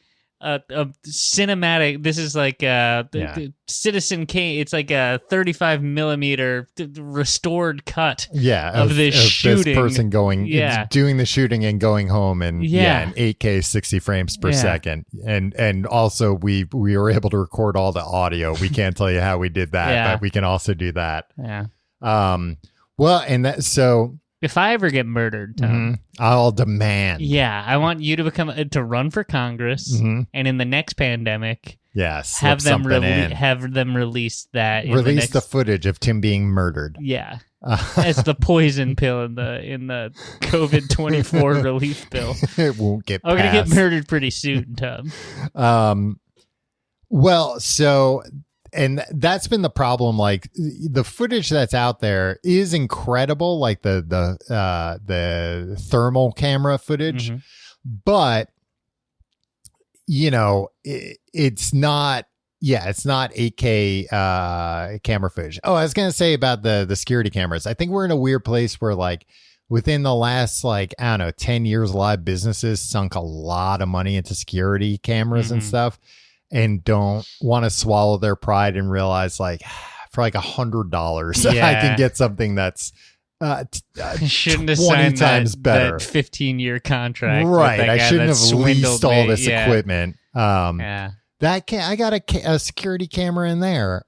a cinematic. This is like the Citizen Kane. It's like a 35 millimeter restored cut. Of this shooting. This person doing the shooting and going home in in 8K 60 frames per second. And also we were able to record all the audio. We can't tell you how we did that, but we can also do that. Yeah. Well, and that so. If I ever get murdered, Tom, I'll demand. Yeah, I want you to run for Congress, and in the next pandemic, have them release that. Release the footage of Tim being murdered. Yeah, as the poison pill in the COVID-24 relief pill. It won't get. I'm gonna get murdered pretty soon, Tom. Well, so. And that's been the problem. Like the footage that's out there is incredible, like the thermal camera footage, but it's not. Yeah, it's not 8K camera footage. Oh, I was gonna say about the security cameras. I think we're in a weird place where like within the last 10 years, a lot of businesses sunk a lot of money into security cameras and stuff. And don't want to swallow their pride and realize for $100, I can get something that's shouldn't have 20 signed times better. That 15-year contract. Right. I shouldn't have leased all this equipment. That I got a security camera in there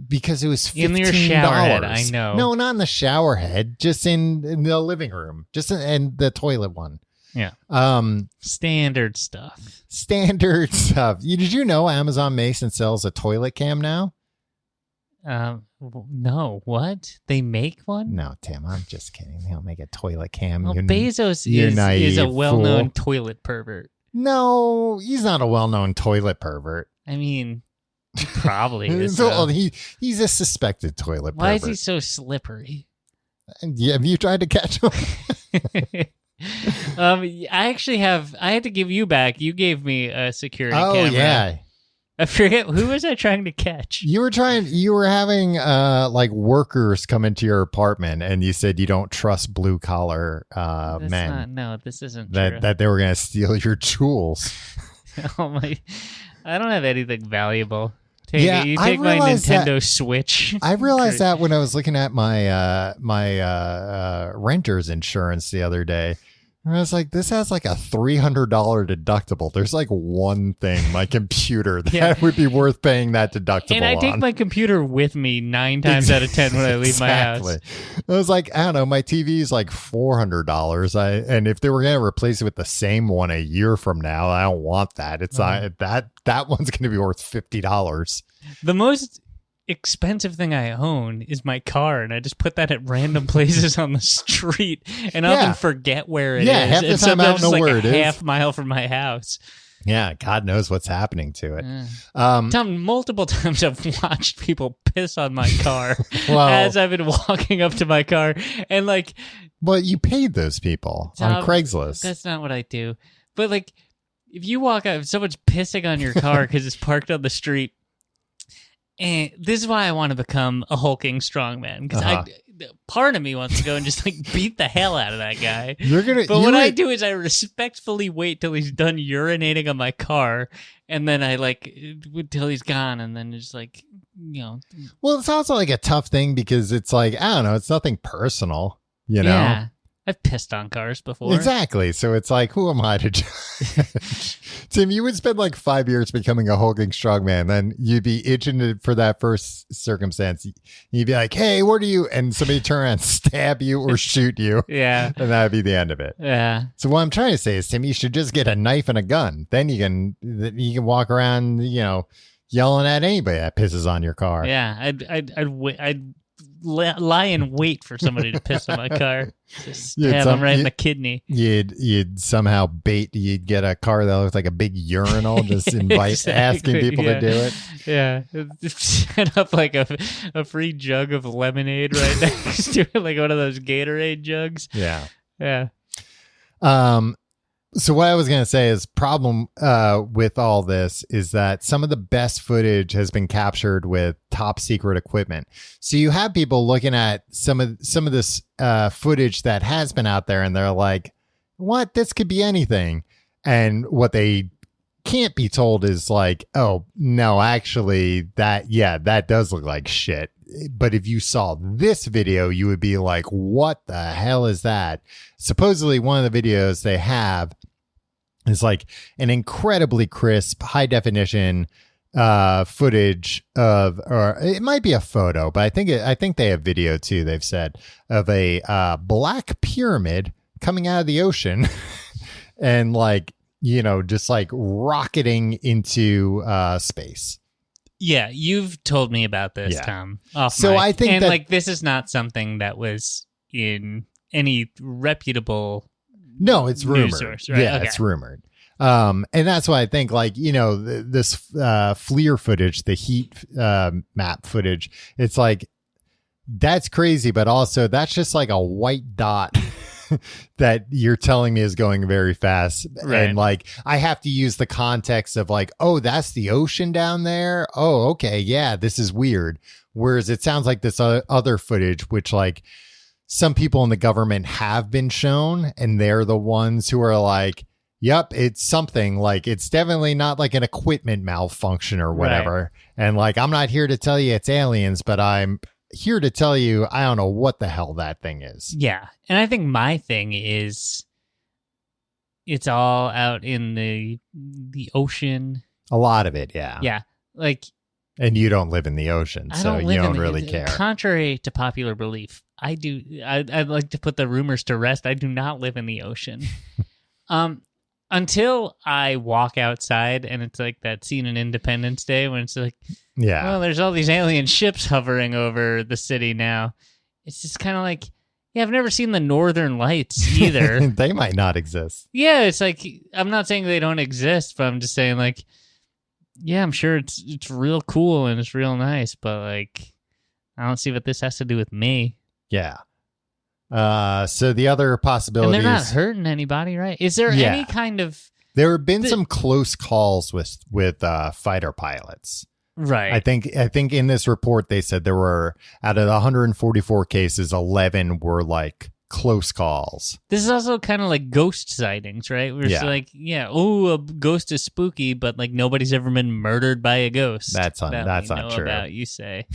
because it was $15. In your shower head, I know. No, not in the shower head, just in the living room, just in the toilet one. Yeah. Standard stuff. Did you know Amazon Mason sells a toilet cam now? No. What? They make one? No, Tim, I'm just kidding. They don't make a toilet cam. Well, Bezos is a well-known toilet pervert. No, he's not a well-known toilet pervert. I mean, he probably is. Well, he's a suspected toilet pervert. Why is he so slippery? Have you tried to catch him? I had to give you back. You gave me a security camera. Oh, yeah. I forget, who was I trying to catch? You were having workers come into your apartment and you said you don't trust blue collar men. This isn't true. That they were going to steal your jewels. I don't have anything valuable. You take my Nintendo Switch. I realized that when I was looking at my renter's insurance the other day. And I was like, this has like a $300 deductible. There's like one thing, my computer, that would be worth paying that deductible And I take my computer with me 9 times out of 10 when I leave my house. I was like, I don't know, my TV is like $400. And if they were going to replace it with the same one a year from now, I don't want that. It's not, that one's going to be worth $50. The most expensive thing I own is my car, and I just put that at random places on the street, and I often forget where it is. Half the time I don't know where it is. Half mile from my house. Yeah, God knows what's happening to it. Tom, multiple times I've watched people piss on my car as I've been walking up to my car, and well, you paid those people on Craigslist. That's not what I do. But if you walk out, if someone's pissing on your car because it's parked on the street. And this is why I want to become a hulking strongman, because part of me wants to go and just beat the hell out of that guy. What I do is I respectfully wait till he's done urinating on my car, and then I till he's gone, and then just Well, it's also a tough thing because it's I don't know, it's nothing personal, you know. Yeah. I've pissed on cars before. Exactly. So it's who am I to judge? Tim, you would spend 5 years becoming a hulking strongman. Then you'd be itching for that first circumstance. You'd be like, hey, what are you? And somebody turn around and stab you or shoot you. Yeah. And that'd be the end of it. Yeah. So what I'm trying to say is, Tim, you should just get a knife and a gun. Then you can walk around, yelling at anybody that pisses on your car. Yeah. I'd lie in wait for somebody to piss on my car. Just stab them right in the kidney. You'd somehow you'd get a car that looks like a big urinal, just asking people to do it. Yeah. Set up a free jug of lemonade right next to it, like one of those Gatorade jugs. Yeah. Yeah. So what I was going to say is problem with all this is that some of the best footage has been captured with top secret equipment. So you have people looking at some of this footage that has been out there, and they're like, "What? This could be anything." And what they can't be told is like, oh, no, actually, that does look like shit. But if you saw this video, you would be like, what the hell is that? Supposedly, one of the videos they have is like an incredibly crisp, high definition footage of, or it might be a photo, but I think they have video too. They've said of a black pyramid coming out of the ocean and like, you know, just like rocketing into space. Yeah, you've told me about this, Tom. So mic. I think and that, like this is not something that was in any reputable. No, it's rumored. News source, right? Yeah, Okay. it's rumored. And that's why I think, like, you know, this FLIR footage, the heat map footage, it's like, that's crazy, but also that's just like a white dot that you're telling me is going very fast. Right. And like, I have to use the context of like, oh, that's the ocean down there. Oh, okay. Yeah, this is weird. Whereas it sounds like this other footage, which like some people in the government have been shown, and they're the ones who are like, yep, it's something, like it's definitely not like an equipment malfunction or whatever. Right. And like, I'm not here to tell you it's aliens, but I'm here to tell you, I don't know what the hell that thing is. Yeah. And I think my thing is it's all out in the ocean. A lot of it. Yeah. Yeah. Like, and you don't live in the ocean, so you don't really care. Contrary to popular belief, I do. I'd like to put the rumors to rest. I do not live in the ocean. Until I walk outside and it's like that scene in Independence Day when it's like, yeah, well, there's all these alien ships hovering over the city now. It's just kind of like, yeah, I've never seen the Northern Lights either. They might not exist. Yeah, it's like, I'm not saying they don't exist, but I'm just saying like, yeah, I'm sure it's real cool and it's real nice, but like, I don't see what this has to do with me. Yeah. So the other possibility, and they're not hurting anybody, right? Is there any kind of? There have been some close calls with fighter pilots, right? I think in this report they said there were, out of the 144 cases, 11 were like close calls. This is also kind of like ghost sightings, right? We're just like, a ghost is spooky, but like nobody's ever been murdered by a ghost. That's not true. About, you say,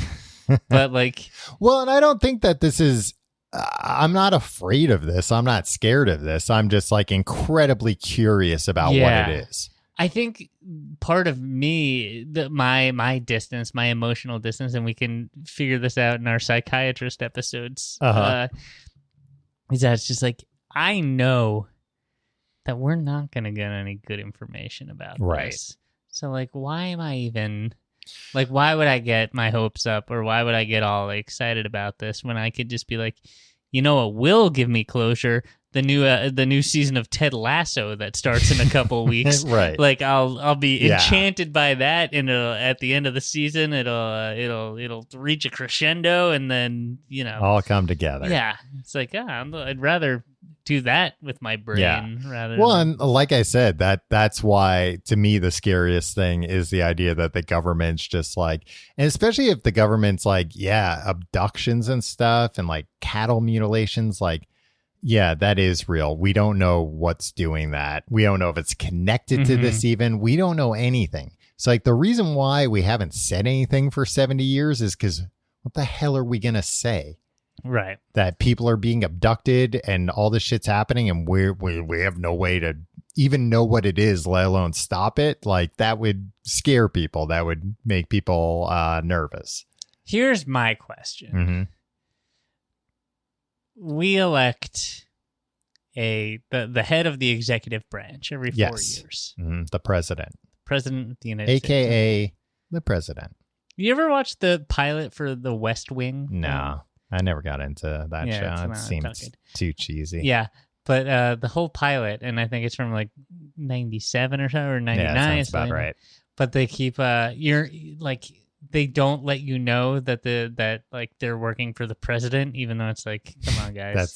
but like, well, and I don't think that this is. I'm not afraid of this. I'm not scared of this. I'm just like incredibly curious about what it is. I think part of me, my distance, my emotional distance, and we can figure this out in our psychiatrist episodes, is that it's just like, I know that we're not going to get any good information about this. So like, why am I even... Like, why would I get my hopes up, or why would I get all excited about this when I could just be like, you know what will give me closure? The new season of Ted Lasso that starts in a couple weeks. Right. Like, I'll be enchanted by that, and at the end of the season, it'll reach a crescendo, and then, you know, all come together. Yeah, it's like, I'd rather do that with my brain rather. Well, and like I said, that's why, to me, the scariest thing is the idea that the government's just like, and especially if the government's like, abductions and stuff and like cattle mutilations, like, yeah, that is real. We don't know what's doing that. We don't know if it's connected to this even. We don't know anything. So like, the reason why we haven't said anything for 70 years is because what the hell are we going to say? Right. That people are being abducted and all this shit's happening, and we have no way to even know what it is, let alone stop it. Like, that would scare people. That would make people nervous. Here's my question. We elect the head of the executive branch every 4 years. The president of the United States. AKA the president. You ever watch the pilot for The West Wing? No. I never got into that show. It seems too cheesy. Yeah, but the whole pilot, and I think it's from like 97 or so, or 99. Yeah, that sounds about right. But they keep you're like, they don't let you know that like they're working for the president, even though it's like, come on, guys.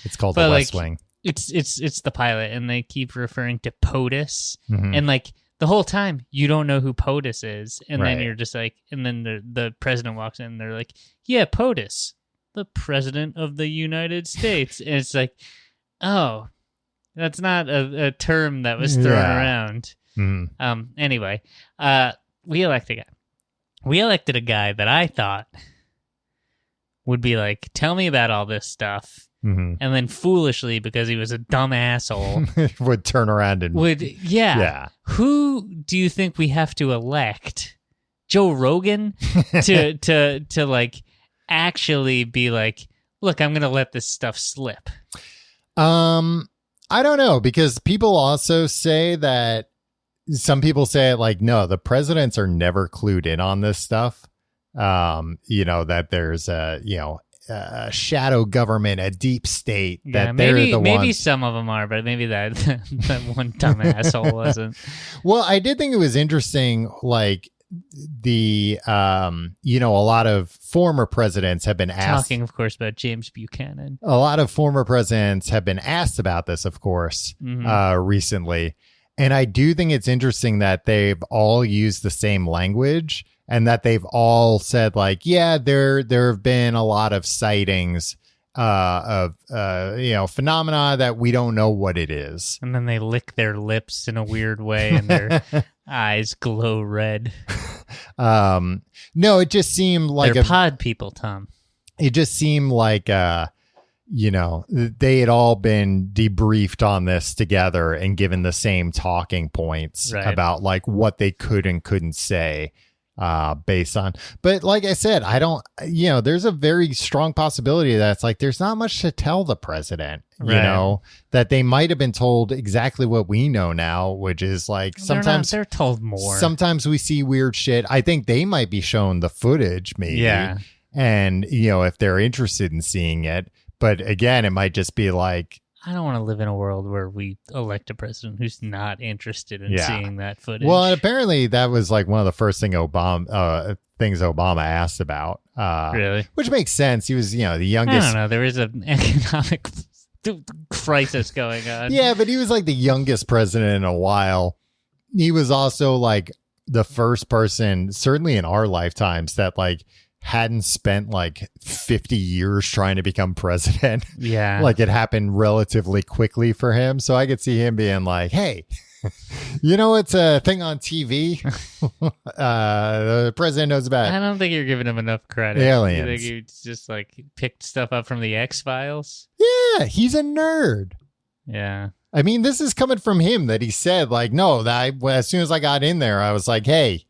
It's called The West Wing. It's the pilot, and they keep referring to POTUS, and like the whole time you don't know who POTUS is, and then you're just like, and then the president walks in, and they're like, yeah, POTUS, the president of the United States. And it's like, oh, That's not a term that was thrown around. Anyway, we elected a guy. We elected a guy that I thought would be like, tell me about all this stuff. And then foolishly, because he was a dumb asshole, would turn around and yeah. Who do you think we have to elect? Joe Rogan to like actually be like, look, I'm gonna let this stuff slip. I don't know, because people also say that some people say like, no, the presidents are never clued in on this stuff. That there's a shadow government, a deep state, that they're the ones. Maybe some of them are, but maybe that one dumb asshole wasn't. Well, I did think it was interesting, like the a lot of former presidents have been asked, talking of course about James Buchanan. A lot of former presidents have been asked about this, of course, recently. And I do think it's interesting that they've all used the same language, and that they've all said like, yeah, there have been a lot of sightings of phenomena that we don't know what it is. And then they lick their lips in a weird way, and their eyes glow red. No, it just seemed like they're pod people, Tom. It just seemed like they had all been debriefed on this together and given the same talking points about like what they could and couldn't say based on. But like I said, I don't, there's a very strong possibility that it's like there's not much to tell the president, that they might have been told exactly what we know now, which is like sometimes they're told more. Sometimes we see weird shit. I think they might be shown the footage, maybe. Yeah. And, if they're interested in seeing it. But again, it might just be like, I don't want to live in a world where we elect a president who's not interested in seeing that footage. Well, and apparently that was like one of the first things Obama asked about. Really? Which makes sense. He was, the youngest. I don't know. There is an economic crisis going on. Yeah, but he was like the youngest president in a while. He was also like the first person, certainly in our lifetimes, that like hadn't spent like 50 years trying to become president. Yeah. Like it happened relatively quickly for him. So I could see him being like, hey, it's a thing on TV. The president knows about it. I don't think you're giving him enough credit. Aliens. You think he just like picked stuff up from the X-Files? Yeah, he's a nerd. Yeah. I mean, this is coming from him that he said like, no, that as soon as I got in there, I was like, hey,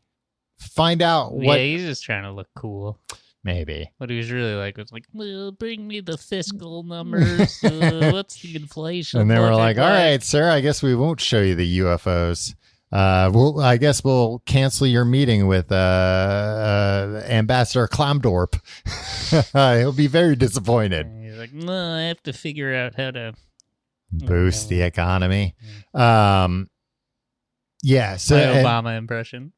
find out what. Yeah, he's just trying to look cool. Maybe. What he was really like was like, well, bring me the fiscal numbers. What's the inflation? And they were like, all right, sir, I guess we won't show you the UFOs. I guess we'll cancel your meeting with Ambassador Klamdorp. He'll be very disappointed. And he's like, no, I have to figure out how to boost the economy. Yeah, so my Obama impression.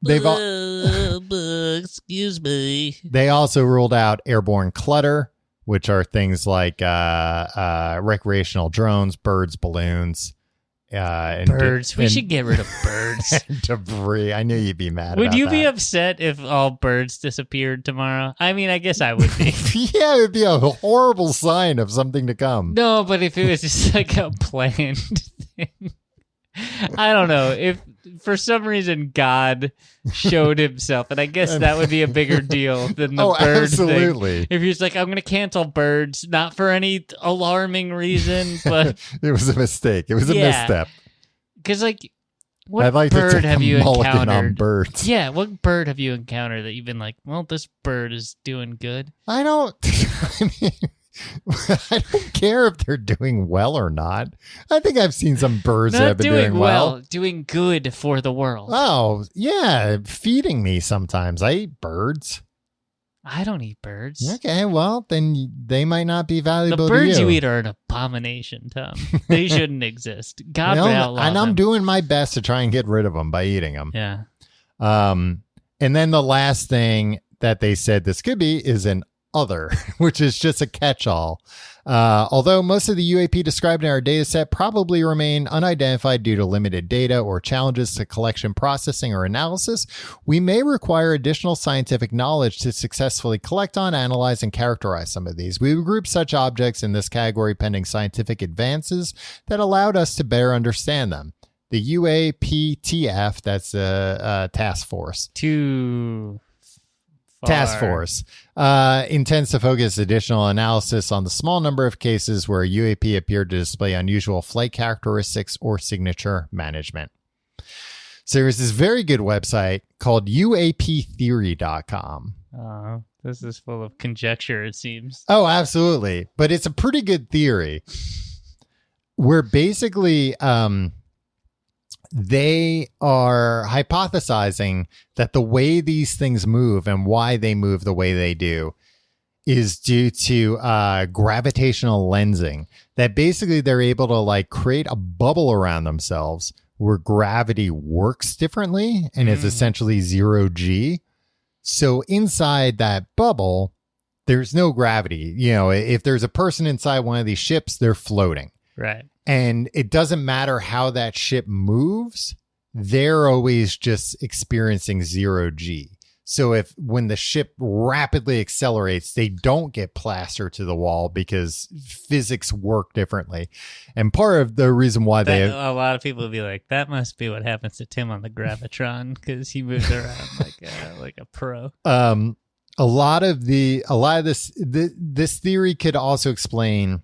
Excuse me. They also ruled out airborne clutter, which are things like recreational drones, birds, balloons, and birds. We should get rid of birds. Debris. I knew you'd be mad. Would about you that. be upset if all birds disappeared tomorrow? I mean, I guess I would be. Yeah, it would be a horrible sign of something to come. No, but if it was just like a planned thing. I don't know. If for some reason God showed himself, and I guess that would be a bigger deal than the bird absolutely. thing. If he was like, I'm going to cancel birds, not for any alarming reason, but it was a mistake. It was a misstep. Because like, what I'd like bird to have you encountered? On birds. Yeah, what bird have you encountered that you've been like, well, this bird is doing good? I don't care if they're doing well or not. I think I've seen some birds that have been doing well. Doing good for the world. Oh, yeah. Feeding me sometimes. I eat birds. I don't eat birds. Okay, well, then they might not be valuable to you. The birds you eat are an abomination, Tom. They shouldn't exist. God would outlaw and I'm them. doing my best to try and get rid of them by eating them. Yeah. And then the last thing that they said this could be is an other, which is just a catch-all. Although most of the UAP described in our data set probably remain unidentified due to limited data or challenges to collection, processing, or analysis, we may require additional scientific knowledge to successfully collect on, analyze, and characterize some of these. We would group such objects in this category pending scientific advances that allowed us to better understand them. The UAPTF, that's a task force. Task force intends to focus additional analysis on the small number of cases where UAP appeared to display unusual flight characteristics or signature management. So there's this very good website called UAPtheory.com. This is full of conjecture, it seems. Oh, absolutely. But it's a pretty good theory where basically they are hypothesizing that the way these things move and why they move the way they do is due to gravitational lensing. That basically they're able to like create a bubble around themselves where gravity works differently and is essentially 0G. So inside that bubble, there's no gravity. You know, if there's a person inside one of these ships, they're floating. Right. And it doesn't matter how that ship moves, they're always just experiencing 0G. So when the ship rapidly accelerates, they don't get plastered to the wall because physics work differently. And part of the reason why a lot of people will be like, that must be what happens to Tim on the Gravitron because he moves around like a pro. A lot of this theory could also explain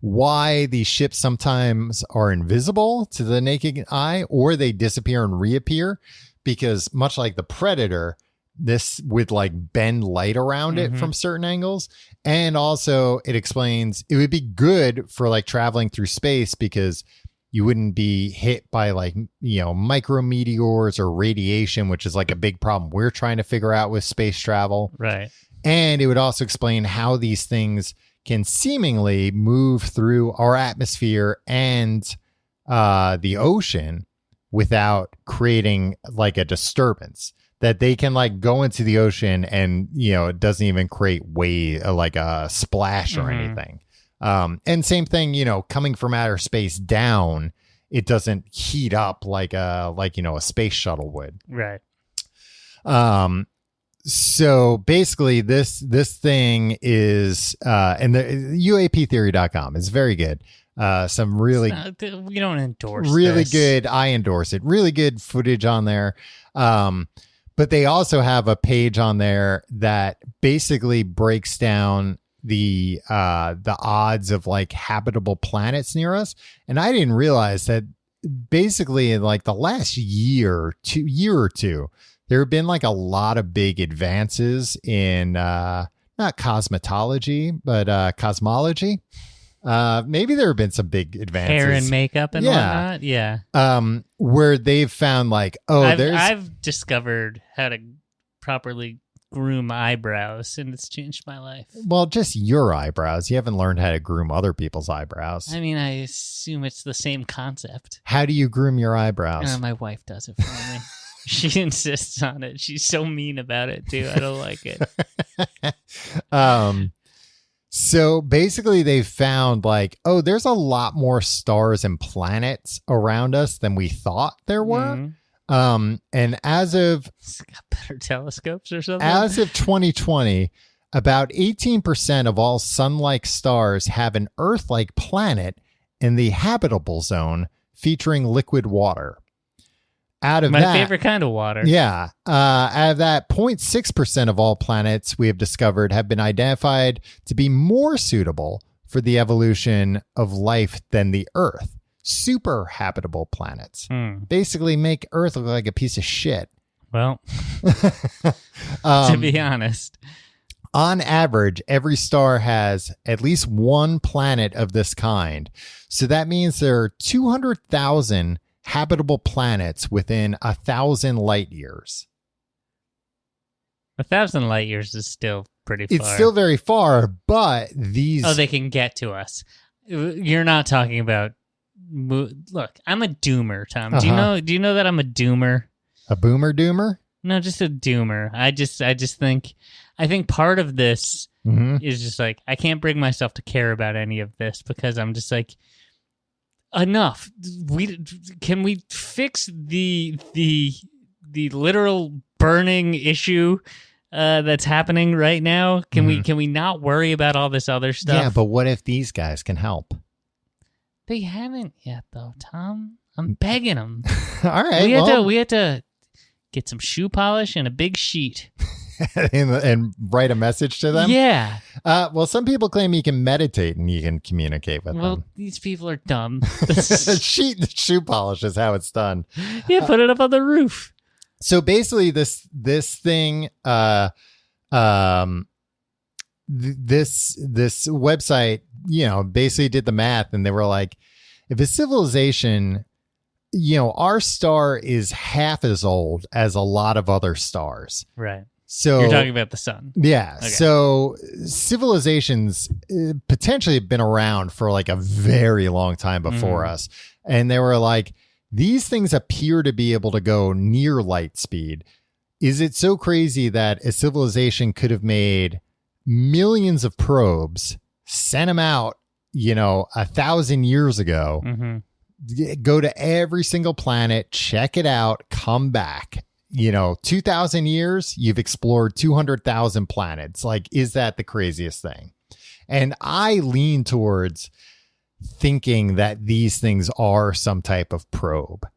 why these ships sometimes are invisible to the naked eye or they disappear and reappear, because much like the Predator, this would like bend light around it from certain angles. And also it explains it would be good for like traveling through space because you wouldn't be hit by like, you know, micrometeors or radiation, which is like a big problem we're trying to figure out with space travel. Right. And it would also explain how these things can seemingly move through our atmosphere and the ocean without creating like a disturbance, that they can like go into the ocean and, you know, it doesn't even create like a splash or anything. And same thing, you know, coming from outer space down, it doesn't heat up like a space shuttle would. Right. So basically this thing is, and the UAPtheory.com is very good. Some really, we don't endorse really this. good. I endorse it. Really good footage on there. But they also have a page on there that basically breaks down the odds of like habitable planets near us. And I didn't realize that basically in like the last year or two, there have been like a lot of big advances in not cosmetology, but cosmology. Maybe there have been some big advances. Hair and makeup and whatnot. Yeah. Where they've found like, I've discovered how to properly groom eyebrows, and it's changed my life. Well, just your eyebrows. You haven't learned how to groom other people's eyebrows. I mean, I assume it's the same concept. How do you groom your eyebrows? My wife does it for me. She insists on it. She's so mean about it too. I don't like it. So basically they found like, there's a lot more stars and planets around us than we thought there were. And as of it's got better telescopes or something. As of 2020, about 18% of all sun-like stars have an Earth-like planet in the habitable zone featuring liquid water. Out of my favorite kind of water. Yeah. Out of that, 0.6% of all planets we have discovered have been identified to be more suitable for the evolution of life than the Earth. Super habitable planets. Basically make Earth look like a piece of shit. Well, to be honest. On average, every star has at least one planet of this kind. So that means there are 200,000 habitable planets within 1,000 light years. 1,000 light years is still pretty far. It's still very far, but these... they can get to us. You're not talking about... Look, I'm a doomer, Tom. Do you know that I'm a doomer? A boomer doomer? No, just a doomer. I just think I think part of this Mm-hmm. is just like, I can't bring myself to care about any of this because I'm just like, enough. Can we fix the literal burning issue that's happening right now? Can we not worry about all this other stuff? Yeah, but what if these guys can help? They haven't yet, though, Tom. I'm begging them. All right, We had to get some shoe polish and a big sheet. and write a message to them? Yeah. Well, some people claim you can meditate and you can communicate with Well, them. these people are dumb. The shoe polish is how it's done. Yeah, put it up on the roof. So basically, this thing, this website, basically did the math, and they were like, if a civilization, our star is half as old as a lot of other stars. Right. So you're talking about the sun. Yeah. Okay. So civilizations potentially have been around for like a very long time before us. And they were like, these things appear to be able to go near light speed. Is it so crazy that a civilization could have made millions of probes, sent them out, 1,000 years ago, go to every single planet, check it out, come back? 2,000 years, you've explored 200,000 planets. Like, is that the craziest thing? And I lean towards thinking that these things are some type of probe.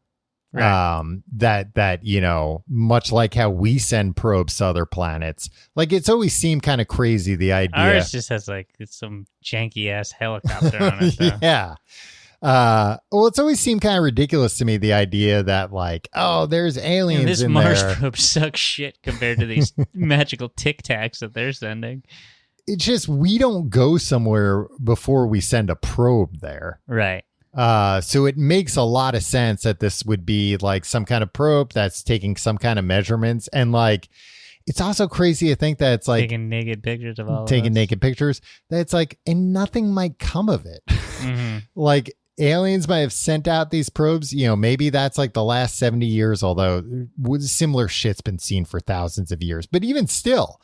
Right. That much like how we send probes to other planets. Like, it's always seemed kind of crazy, the idea. Ours just has it's some janky ass helicopter on it. Though. Yeah. Well, it's always seemed kind of ridiculous to me, the idea that like, oh, there's aliens this in Mars there. probe sucks shit compared to these magical Tic Tacs that they're sending. It's just, we don't go somewhere before we send a probe there. Right. So it makes a lot of sense that this would be like some kind of probe that's taking some kind of measurements. And like, it's also crazy to think that it's like taking naked pictures of all taking of us. naked pictures, that it's like, and nothing might come of it. Like, aliens might have sent out these probes, maybe that's like the last 70 years, although similar shit's been seen for thousands of years. But even still,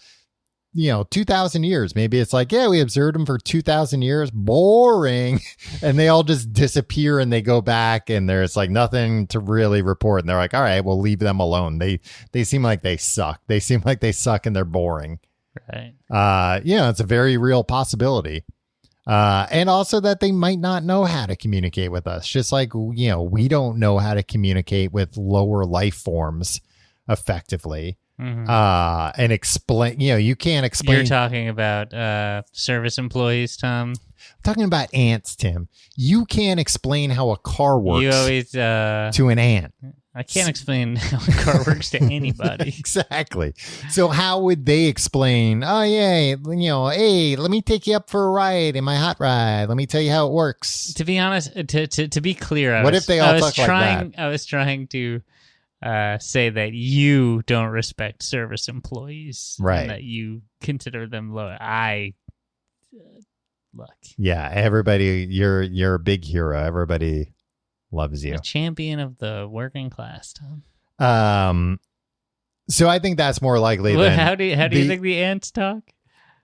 2,000 years, maybe it's like, yeah, we observed them for 2,000 years. Boring. And they all just disappear and they go back and there's like nothing to really report. And they're like, all right, we'll leave them alone. They seem like they suck. They seem like they suck and they're boring. Right. It's a very real possibility. And also that they might not know how to communicate with us. Just like, we don't know how to communicate with lower life forms effectively. And explain, you can't explain. You're talking about service employees, Tom. I'm talking about ants, Tim. You can't explain how a car works You always to an ant. I can't explain how a car works to anybody. Exactly. So how would they explain, oh, yeah, hey, let me take you up for a ride in my hot ride. Let me tell you how it works. To be honest, to be clear, if they all talk like that? I was trying to say that you don't respect service employees. Right. And that you consider them low. Look. Yeah, everybody, you're a big hero. Everybody loves you. A champion of the working class, Tom. So I think that's more likely Well, than how do you think the ants talk?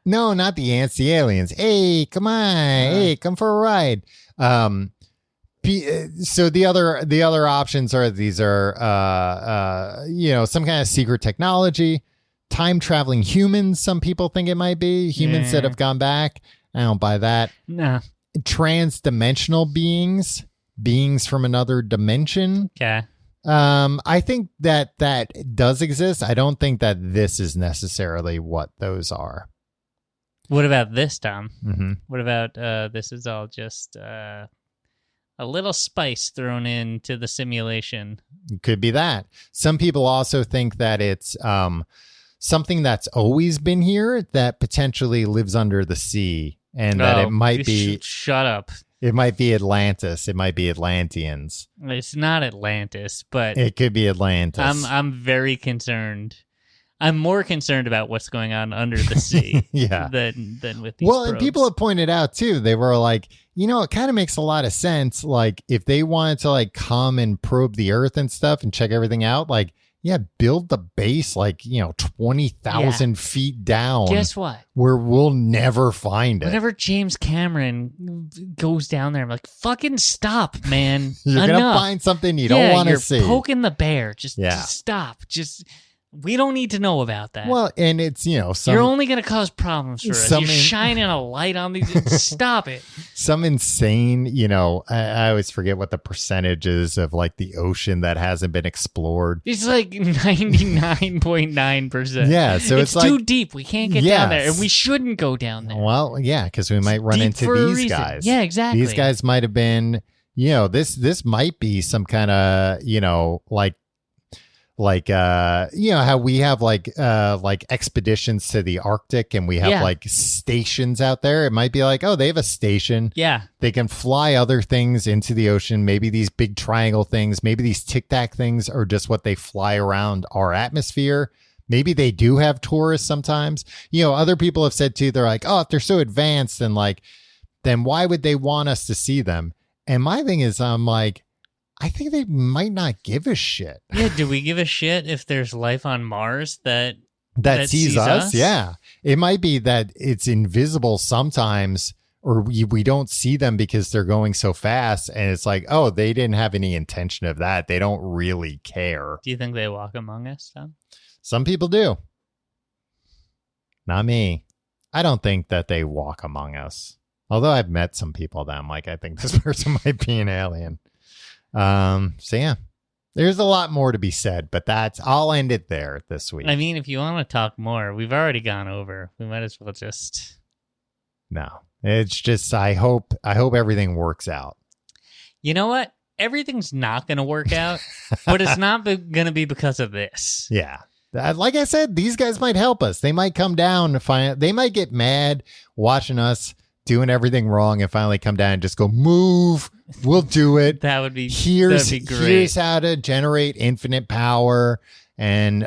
No, not the ants, the aliens. Hey, come on. Hey, come for a ride. So the other options are, these are some kind of secret technology, time traveling humans. Some people think it might be humans that have gone back. I don't buy that. No. Trans-dimensional beings from another dimension. Okay. I think that does exist. I don't think that this is necessarily what those are. What about this, Tom? Mm-hmm. What about this is all just a little spice thrown into the simulation? Could be that. Some people also think that it's something that's always been here that potentially lives under the sea, and that it might be... Shut up. It might be Atlantis. It might be Atlanteans. It's not Atlantis, but... It could be Atlantis. I'm very concerned. I'm more concerned about what's going on under the sea yeah. than with these probes. probes. And people have pointed out, too, they were like, it kind of makes a lot of sense. Like, if they wanted to, like, come and probe the Earth and stuff and check everything out, like, Yeah, build the base 20,000 feet down. Guess what? Where we'll never find it. Whenever James Cameron goes down there, I'm like, fucking stop, man. You're going to find something you don't want to see. You're poking the bear. Just stop. We don't need to know about that. Well, and it's, you're only going to cause problems for us. You're shining a light on these. Stop it. Some insane, I always forget what the percentage is of the ocean that hasn't been explored. It's 99.9%. Yeah. So it's too deep. We can't get down there. And we shouldn't go down there. Well, yeah, because we might run into these guys. Yeah, exactly. These guys might have been, this might be some kind of, how we have expeditions to the Arctic and we have stations out there. It might be they have a station. Yeah. They can fly other things into the ocean. Maybe these big triangle things, maybe these Tic Tac things are just what they fly around our atmosphere. Maybe they do have tourists sometimes. Other people have said too, they're if they're so advanced and then why would they want us to see them? And my thing is, I think they might not give a shit. Yeah, do we give a shit if there's life on Mars that sees us? Yeah. It might be that it's invisible sometimes, or we don't see them because they're going so fast, and it's they didn't have any intention of that. They don't really care. Do you think they walk among us, Tom? Some people do. Not me. I don't think that they walk among us. Although I've met some people that I'm I think this person might be an alien. So yeah, there's a lot more to be said, but I'll end it there this week. I mean, if you want to talk more, we've already gone over. We might as well just. No, it's just, I hope everything works out. You know what? Everything's not going to work out, but it's not going to be because of this. Yeah. Like I said, these guys might help us. They might come down to they might get mad watching us doing everything wrong and finally come down and just go, move. We'll do it. That'd be great. Here's how to generate infinite power, and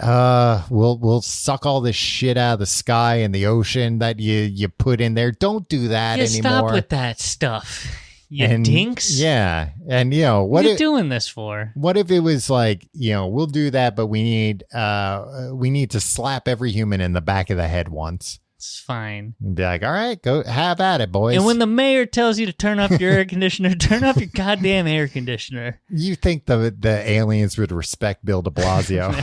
we'll suck all this shit out of the sky and the ocean that you put in there. Don't do that anymore. Stop with that stuff, you dinks. Yeah, and what are you doing this for? What if it was we'll do that, but we need to slap every human in the back of the head once. It's fine. And be all right, go have at it, boys. And when the mayor tells you to turn off your air conditioner, turn off your goddamn air conditioner. You think the aliens would respect Bill de Blasio? No.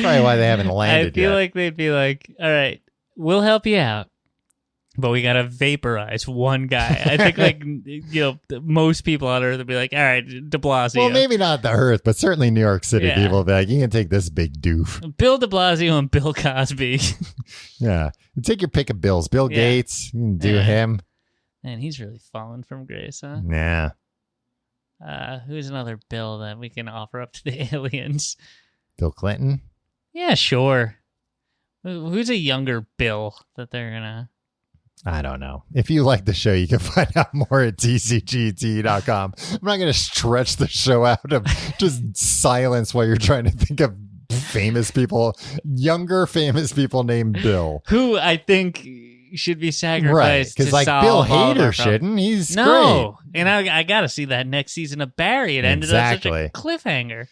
Probably why they haven't landed yet. I feel like they'd be all right, we'll help you out, but we gotta vaporize one guy. I think most people on Earth would be all right, de Blasio. Well, maybe not the Earth, but certainly New York City people would be you can take this big doof. Bill de Blasio and Bill Cosby. Yeah. You take your pick of Bills. Bill Gates, you can do him. Man, he's really fallen from grace, huh? Yeah. Who's another Bill that we can offer up to the aliens? Bill Clinton? Yeah, sure. Who's a younger Bill that they're gonna... I don't know. If you like the show, you can find out more at tcgt.com. I'm not going to stretch the show out of just silence while you're trying to think of famous people, younger famous people named Bill. Who I think should be sacrificed. Right, because Bill Hader shouldn't. He's great. And I got to see that next season of Barry. It ended up such a cliffhanger.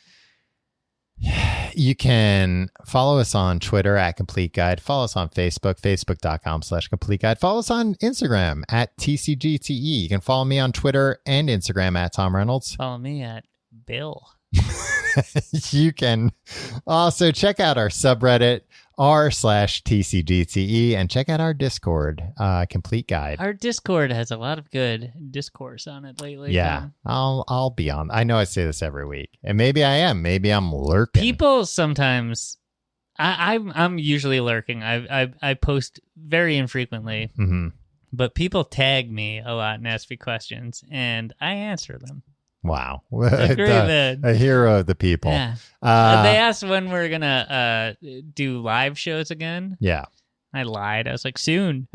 You can follow us on Twitter at Complete Guide. Follow us on Facebook, facebook.com/Complete Guide. Follow us on Instagram at TCGTE. You can follow me on Twitter and Instagram at Tom Reynolds. Follow me at Bill. You can also check out our subreddit r/TCGTE and check out our Discord, Complete Guide. Our Discord has a lot of good discourse on it lately. Yeah, I'll be on. I know I say this every week, and maybe I am. Maybe I'm lurking. People sometimes, I'm usually lurking. I post very infrequently, but people tag me a lot and ask me questions, and I answer them. Wow. A hero of the people. Yeah. They asked when we're going to do live shows again. Yeah. I lied. I was like, soon.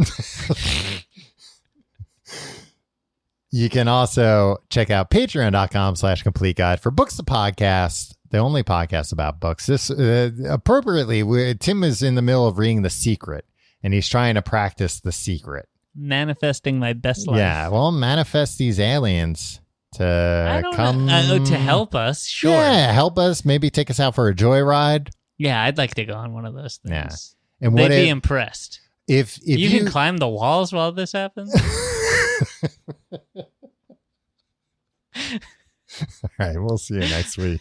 You can also check out patreon.com/complete guide for Books the Podcast, the only podcast about books. This appropriately, Tim is in the middle of reading The Secret, and he's trying to practice The Secret. Manifesting my best life. Yeah. Well, manifest these aliens to come to help us. Sure. Yeah, help us. Maybe take us out for a joyride. Yeah, I'd like to go on one of those things. Yeah. And they'd be impressed. If you can climb the walls while this happens. All right, we'll see you next week.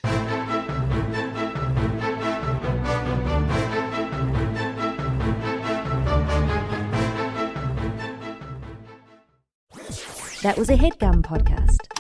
That was a HeadGum podcast.